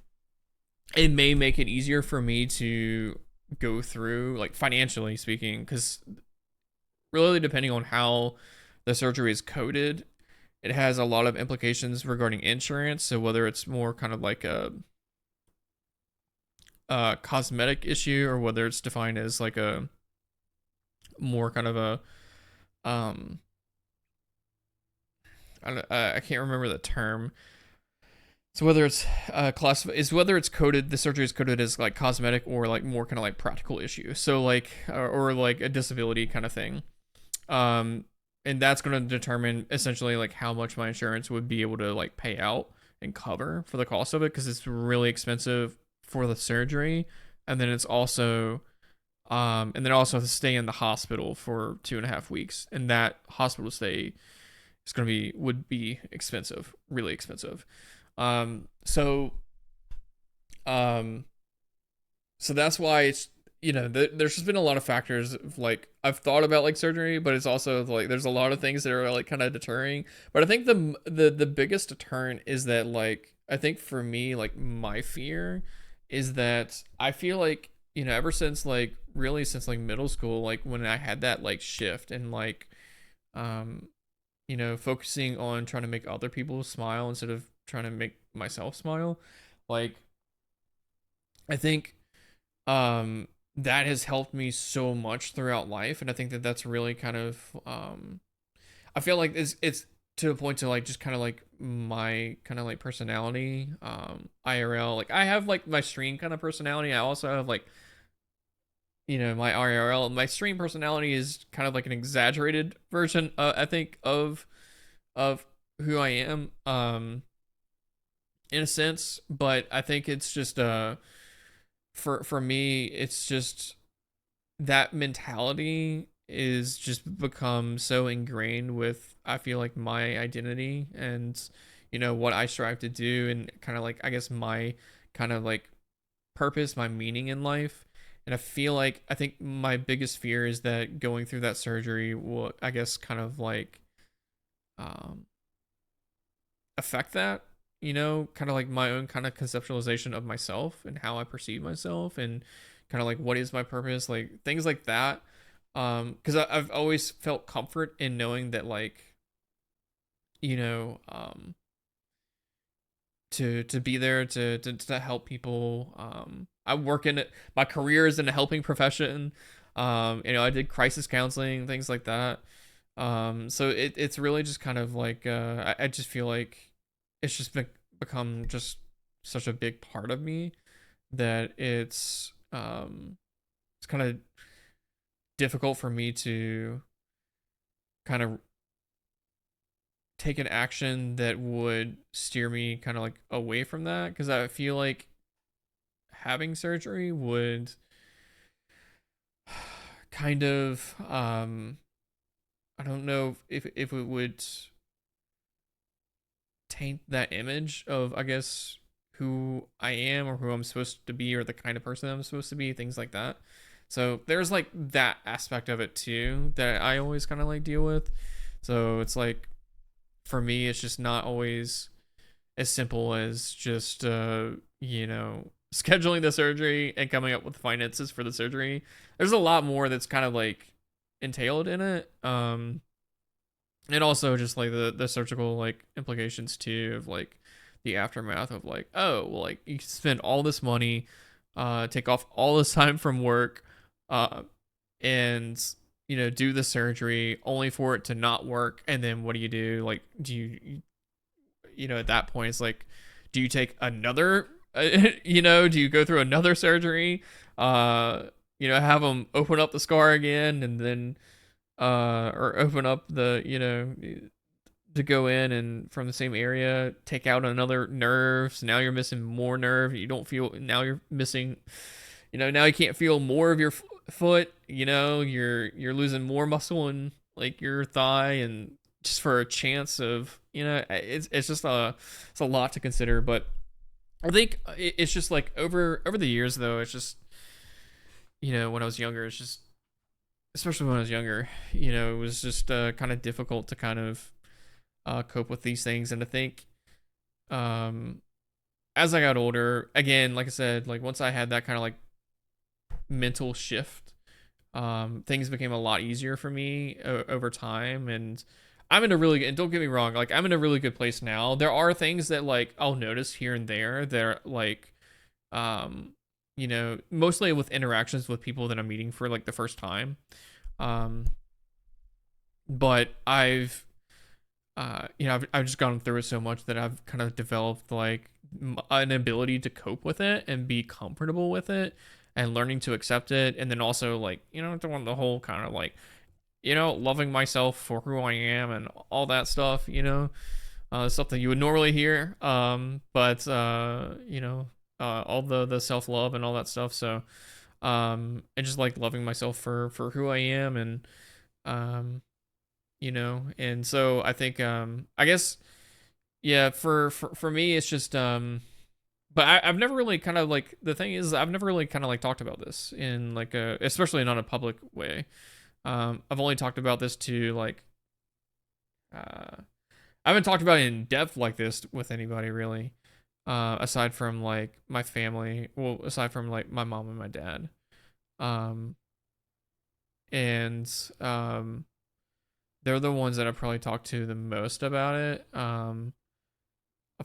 it may make it easier for me to go through, like financially speaking, because really depending on how the surgery is coded, it has a lot of implications regarding insurance. So whether it's more kind of like a cosmetic issue, or whether it's defined as like a more kind of a um I can't remember the term. So whether it's whether it's coded, the surgery is coded as like cosmetic or like more kind of like practical issue. So like or like a disability kind of thing. Um, and that's going to determine essentially like how much my insurance would be able to like pay out and cover for the cost of it, because it's really expensive for the surgery, and then it's also and then also to stay in the hospital for 2.5 weeks, and that hospital stay is going to be would be expensive, really expensive. So um, so that's why it's, there's just been a lot of factors of, like, I've thought about like surgery, but it's also like there's a lot of things that are like kind of deterring. But I think the biggest deterrent is that, like, I think for me, like, my fear is that I feel like, ever since like really since like middle school, like when I had that like shift and like um focusing on trying to make other people smile instead of trying to make myself smile, like, I think um that has helped me so much throughout life, and I think that that's really kind of I feel like it's to a point to like just kind of like my kind of like personality, IRL. Like, I have like my stream kind of personality. I also have like, my IRL. My stream personality is kind of like an exaggerated version, I think, of who I am, in a sense. But I think it's just for me, it's just that mentality is just become so ingrained with, I feel like, my identity and what I strive to do, and kind of like, I guess, my kind of like purpose, my meaning in life. And I think my biggest fear is that going through that surgery will, I guess, kind of like um affect that, kind of like my own kind of conceptualization of myself and how I perceive myself, and kind of like what is my purpose, like things like that. Because I've always felt comfort in knowing that, like, you know, um, to be there to help people. I work in it. My career is in a helping profession. I did crisis counseling, things like that. So it's really just kind of like I just feel like it's just become just such a big part of me that it's kind of difficult for me to kind of take an action that would steer me kind of like away from that, because I feel like having surgery would kind of I don't know if it would taint that image of, I guess, who I am or who I'm supposed to be or the kind of person I'm supposed to be, things like that. So there's like that aspect of it too that I always kind of like deal with. So it's like, for me, it's just not always as simple as just scheduling the surgery and coming up with the finances for the surgery. There's a lot more that's kind of like entailed in it. And also just like the surgical like implications too, of like the aftermath of like, oh well, like you spend all this money, take off all this time from work, uh and do the surgery only for it to not work. And then what do you do? Like, do at that point, it's like, do you take another do you go through another surgery, have them open up the scar again, and then or open up the, to go in and from the same area take out another nerve, so now you're missing more nerve, you don't feel, now you're missing, now you can't feel more of your foot, you're losing more muscle in like your thigh, and just for a chance of, it's just it's a lot to consider. But I think it's just like over the years though, it's just, when I was younger, it's just, especially when I was younger, it was just kind of difficult to kind of cope with these things. And I think as I got older, again, like I said, like once I had that kind of like mental shift, things became a lot easier for me over time. And I'm in a really and don't get me wrong, like I'm in a really good place now. There are things that like I'll notice here and there that are like, um, mostly with interactions with people that I'm meeting for like the first time. Um, but I've just gone through it so much that I've kind of developed like an ability to cope with it and be comfortable with it and learning to accept it. And then also like, the whole kind of like, loving myself for who I am and all that stuff, stuff that you would normally hear. But all the self-love and all that stuff. So, and just like loving myself for who I am. And, and so I think, I guess, yeah, for me, it's just, but I've never really kind of like, the thing is, I've never really kind of like talked about this in like especially not a public way. I've only talked about this to like, I haven't talked about it in depth like this with anybody really, aside from like my family, well, aside from like my mom and my dad. Um, and, they're the ones that I probably talked to the most about it. I've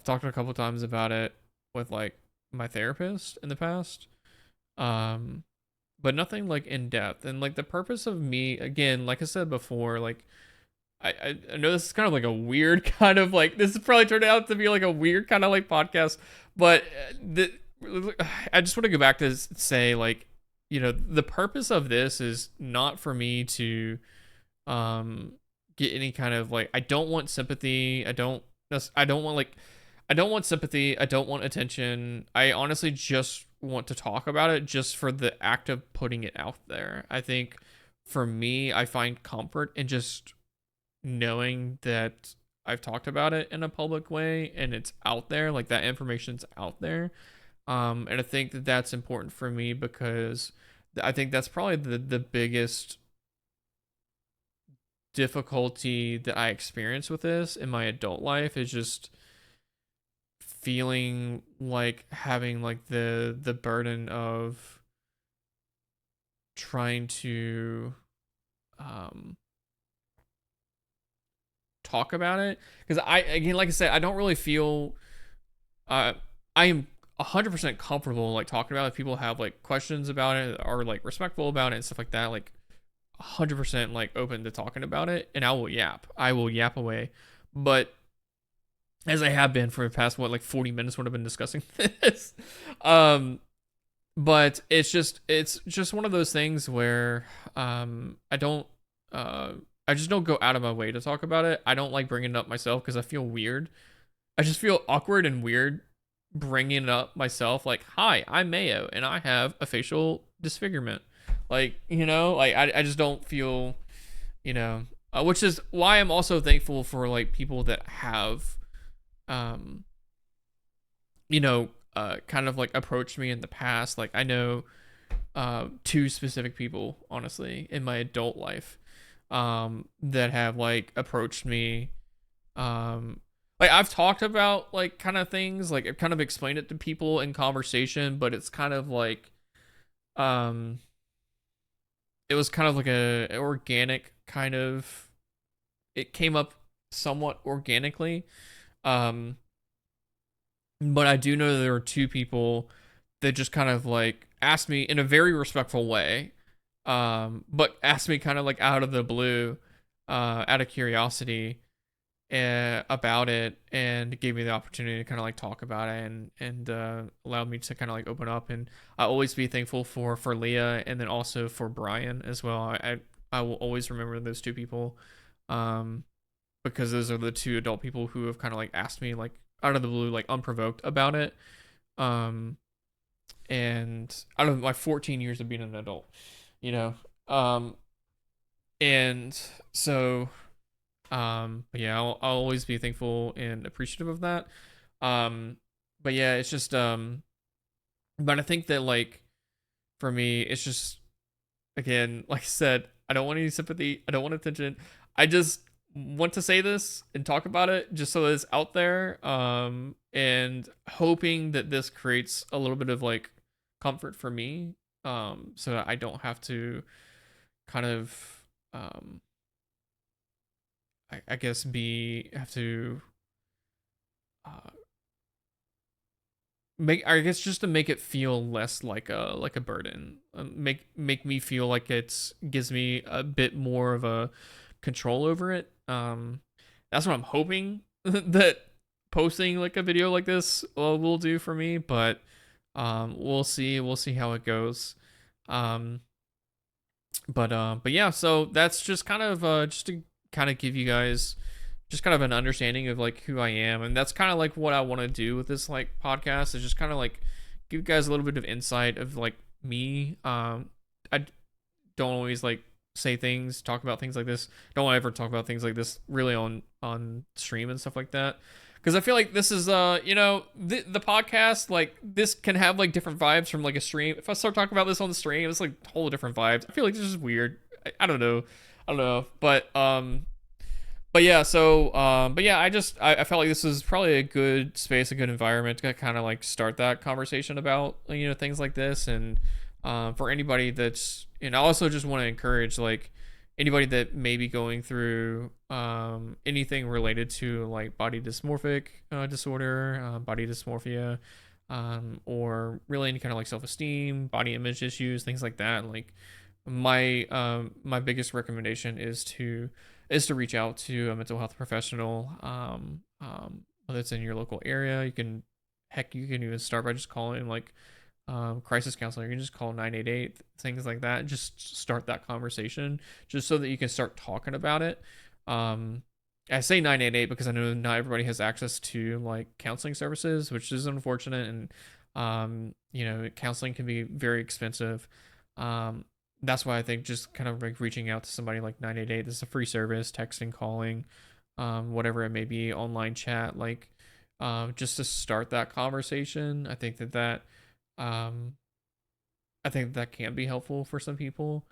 talked a couple times about it with like my therapist in the past. Um, but nothing like in depth. And like the purpose of me, again, like I said before, like I know this is kind of like a weird kind of like, this has probably turned out to be like a weird kind of like podcast, but I just want to go back to say like, the purpose of this is not for me to get any kind of like, I don't want sympathy. I don't want sympathy. I don't want attention. I honestly just want to talk about it just for the act of putting it out there. I think for me, I find comfort in just knowing that I've talked about it in a public way and it's out there, like that information's out there. And I think that that's important for me because I think that's probably the biggest difficulty that I experience with this in my adult life is just feeling like having like the burden of trying to talk about it, because again, like I said, I don't really feel I am 100% comfortable like talking about it if people have like questions about it or like respectful about it and stuff like that, like 100% like open to talking about it, and I will yap away. But as I have been for the past like 40 minutes when I've been discussing this, but it's just one of those things where I don't I just don't go out of my way to talk about it. I don't like bringing it up myself because I feel weird. I just feel awkward and weird bringing it up myself. Like, hi, I'm Mayo and I have a facial disfigurement. Like, like I just don't feel, which is why I'm also thankful for like people that have, kind of like approached me in the past. Like I know, two specific people, honestly, in my adult life, that have like approached me, like I've talked about like kind of things, like I've kind of explained it to people in conversation, but it's kind of like, it was kind of like a organic kind of, it came up somewhat organically. But I do know that there are two people that just kind of like asked me in a very respectful way, but asked me kind of like out of the blue, out of curiosity, about it, and gave me the opportunity to kind of like talk about it, and allowed me to kind of like open up. And I always be thankful for Leah, and then also for Brian as well. I will always remember those two people, because those are the two adult people who have kind of like asked me like out of the blue, like unprovoked about it. And out of my 14 years of being an adult, and so, but yeah, I'll always be thankful and appreciative of that. But yeah, it's just, but I think that like, for me, it's just, again, like I said, I don't want any sympathy. I don't want attention. I just want to say this and talk about it just so that it's out there. and hoping that this creates a little bit of like comfort for me, so that I don't have to kind of, I guess have to uh, just to make it feel less like a burden, make me feel like it's gives me a bit more of a control over it. That's what I'm hoping that posting like a video like this will do for me, but we'll see how it goes. um but yeah, so that's just kind of just to kind of give you guys just kind of an understanding of like who I am, and that's kind of like what I want to do with this like podcast, is just kind of like give you guys a little bit of insight of like me. I don't always like talk about things like this. Don't ever talk about things like this really on stream and stuff like that, because I feel like this is the podcast, like this can have like different vibes from like a stream. If I start talking about this on the stream, it's like whole different vibes. I feel like this is weird. I don't know. But yeah, but yeah, I felt like this is probably a good space, a good environment to kind of like start that conversation about things like this. And for anybody that's, and I also just want to encourage like anybody that may be going through anything related to like body dysmorphic disorder, body dysmorphia, or really any kind of like self-esteem, body image issues, things like that. Like my biggest recommendation is to reach out to a mental health professional, whether it's in your local area. You can even start by just calling like crisis counseling. You can just call 988, things like that. Just start that conversation, just so that you can start talking about it. I say 988 because I know not everybody has access to like counseling services, which is unfortunate. And counseling can be very expensive. That's why I think just kind of like reaching out to somebody like 988, this is a free service, texting, calling, whatever it may be, online chat, like just to start that conversation. Um, I think that can be helpful for some people.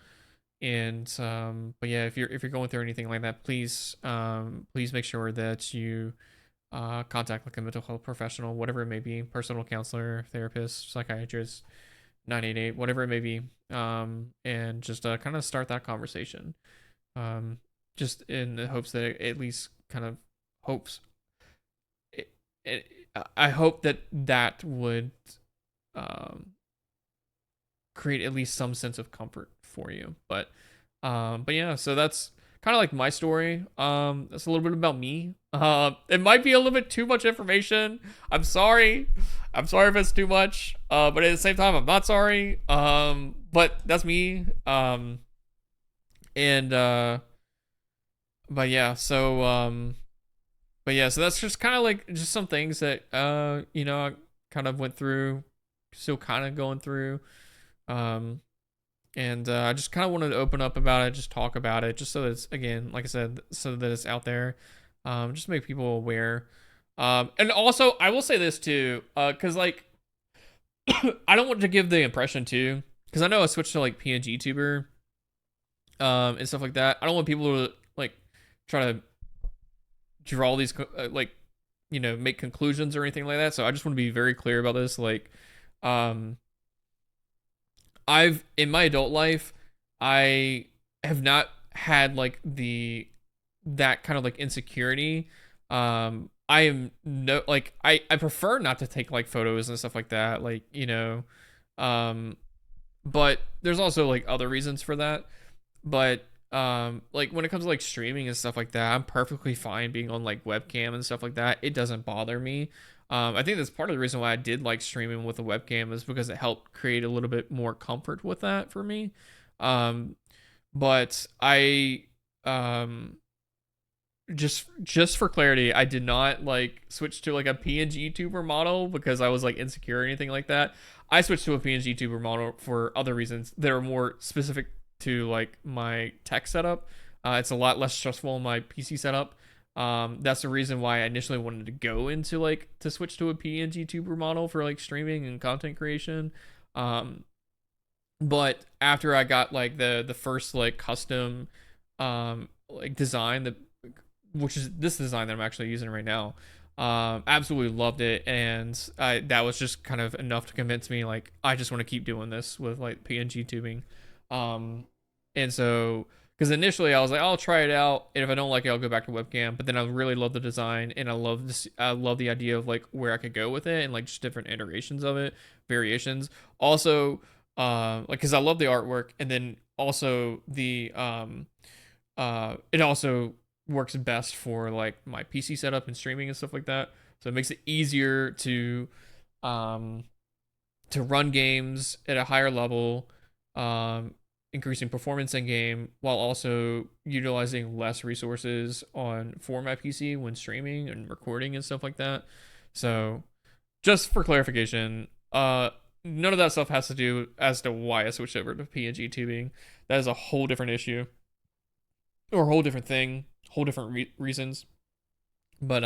And but yeah, if you're going through anything like that, please make sure that you contact like a mental health professional, whatever it may be, personal counselor, therapist, psychiatrist, 988, whatever it may be, and just kind of start that conversation, just in the hopes that it at least kind of hopes it, I hope that would create at least some sense of comfort for you. But yeah, so that's kind of like my story. That's a little bit about me. It might be a little bit too much information. I'm sorry if it's too much. But at the same time, I'm not sorry. But that's me. And but yeah, so that's just kind of like just some things that I kind of went through, still kind of going through. And I just kind of wanted to open up about it, just talk about it, just so that it's, again, like I said, so that it's out there, just make people aware. And also, I will say this too, because like, I don't want to give the impression too, because I know I switched to like PNG tuber, and stuff like that. I don't want people to like try to draw these make conclusions or anything like that. So I just want to be very clear about this. Like, I've in my adult life, I have not had like that kind of like insecurity. I am no like I prefer not to take like photos and stuff like that. Like, but there's also like other reasons for that. But like when it comes to like streaming and stuff like that, I'm perfectly fine being on like webcam and stuff like that. It doesn't bother me. I think that's part of the reason why I did like streaming with a webcam, is because it helped create a little bit more comfort with that for me. But I just for clarity, I did not like switch to like a PNG tuber model because I was like insecure or anything like that. I switched to a PNG tuber model for other reasons that are more specific to like my tech setup. It's a lot less stressful in my PC setup. That's the reason why I initially wanted to go into like to switch to a PNG tuber model for like streaming and content creation. But after I got like the first like custom like design, which is this design that I'm actually using right now, Absolutely loved it, and that was just kind of enough to convince me like I just want to keep doing this with like PNG tubing. And so because initially I was like I'll try it out, and if I don't like it I'll go back to webcam. But then I really love the design, and I love this. I love the idea of like where I could go with it and like just different iterations of it, variations. Also, like because I love the artwork, and then also the it also works best for like my PC setup and streaming and stuff like that. So it makes it easier um to run games at a higher level, increasing performance in game while also utilizing less resources on for my PC when streaming and recording and stuff like that. So just for clarification, none of that stuff has to do as to why I switched over to PNG tubing. That is a whole different issue or a whole different thing, whole different reasons. But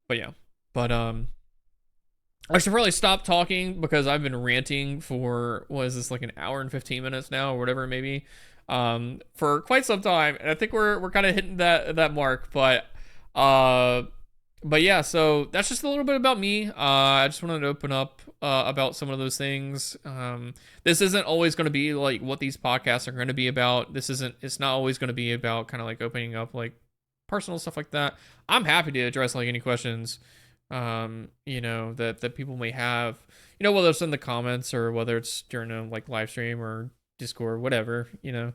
but yeah, but I should probably stop talking because I've been ranting for what is this like an hour and 15 minutes now or whatever maybe, for quite some time, and I think we're kind of hitting that mark. But yeah, so that's just a little bit about me. I just wanted to open up about some of those things. This isn't always going to be like what these podcasts are going to be about. It's not always going to be about kind of like opening up like personal stuff like that. I'm happy to address like any questions, that people may have, whether it's in the comments or whether it's during a like live stream or Discord, whatever, in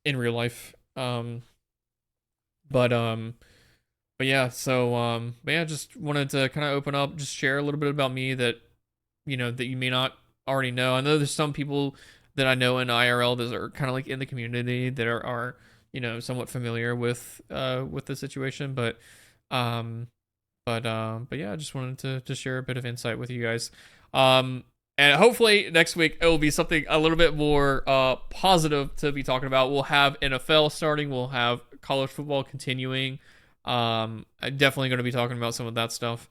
real life. But yeah, so but yeah, just wanted to kind of open up, just share a little bit about me that that you may not already know. I know there's some people that I know in IRL that are kind of like in the community that are somewhat familiar with the situation, but yeah, I just wanted to share a bit of insight with you guys. And hopefully next week it will be something a little bit more positive to be talking about. We'll have NFL starting, we'll have college football continuing. I'm definitely going to be talking about some of that stuff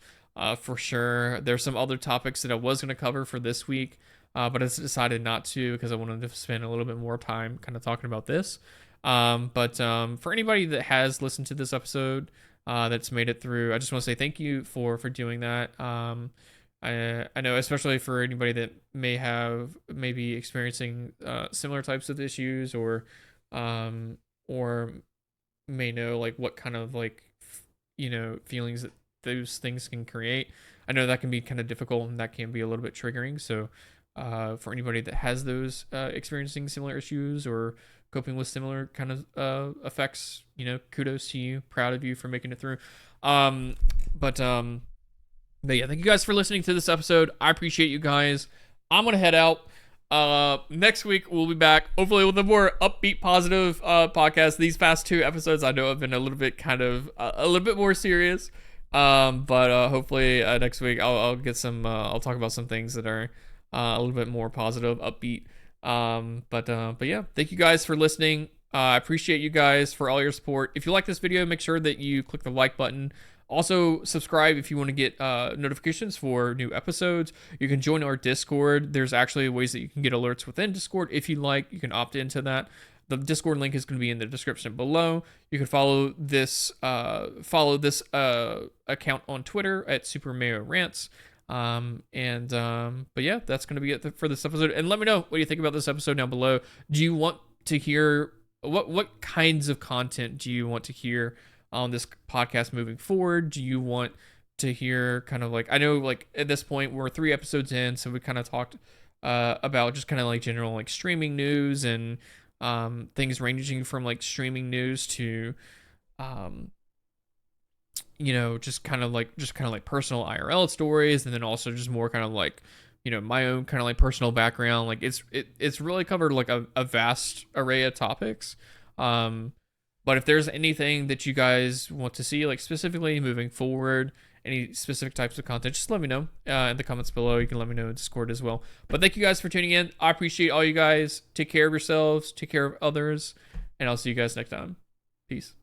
for sure. There's some other topics that I was going to cover for this week, but I decided not to because I wanted to spend a little bit more time kind of talking about this. But for anybody that has listened to this episode, that's made it through, I just want to say thank you for doing that. I know, especially for anybody that may be experiencing similar types of issues, or may know like what kind of like feelings that those things can create. I know that can be kind of difficult and that can be a little bit triggering. So for anybody that has those experiencing similar issues or coping with similar kind of effects, kudos to you, proud of you for making it through. But yeah, thank you guys for listening to this episode. I appreciate you guys. I'm gonna head out. Next week we'll be back, hopefully with a more upbeat, positive podcast. These past 2 episodes I know have been a little bit kind of a little bit more serious. But hopefully next week I'll get some I'll talk about some things that are a little bit more positive, upbeat. But yeah, thank you guys for listening. I appreciate you guys for all your support. If you like this video, make sure that you click the like button. Also, subscribe if you want to get notifications for new episodes. You can join our Discord. There's actually ways that you can get alerts within Discord. If you like, you can opt into that. The Discord link is going to be in the description below. You can follow this account on Twitter at Super Mayo Rants. But yeah, that's going to be it for this episode. And let me know what you think about this episode down below. Do you want to hear what kinds of content do you want to hear on this podcast moving forward? Do you want to hear kind of like, I know like at this point we're 3 episodes in, so we kind of talked about just kind of like general like streaming news and things ranging from like streaming news to just kind of like personal IRL stories, and then also just more kind of like my own kind of like personal background. Like it's really covered like a vast array of topics. But if there's anything that you guys want to see, like specifically moving forward, any specific types of content, just let me know in the comments below. You can let me know in Discord as well. But thank you guys for tuning in. I appreciate all you guys. Take care of yourselves, take care of others, and I'll see you guys next time. Peace.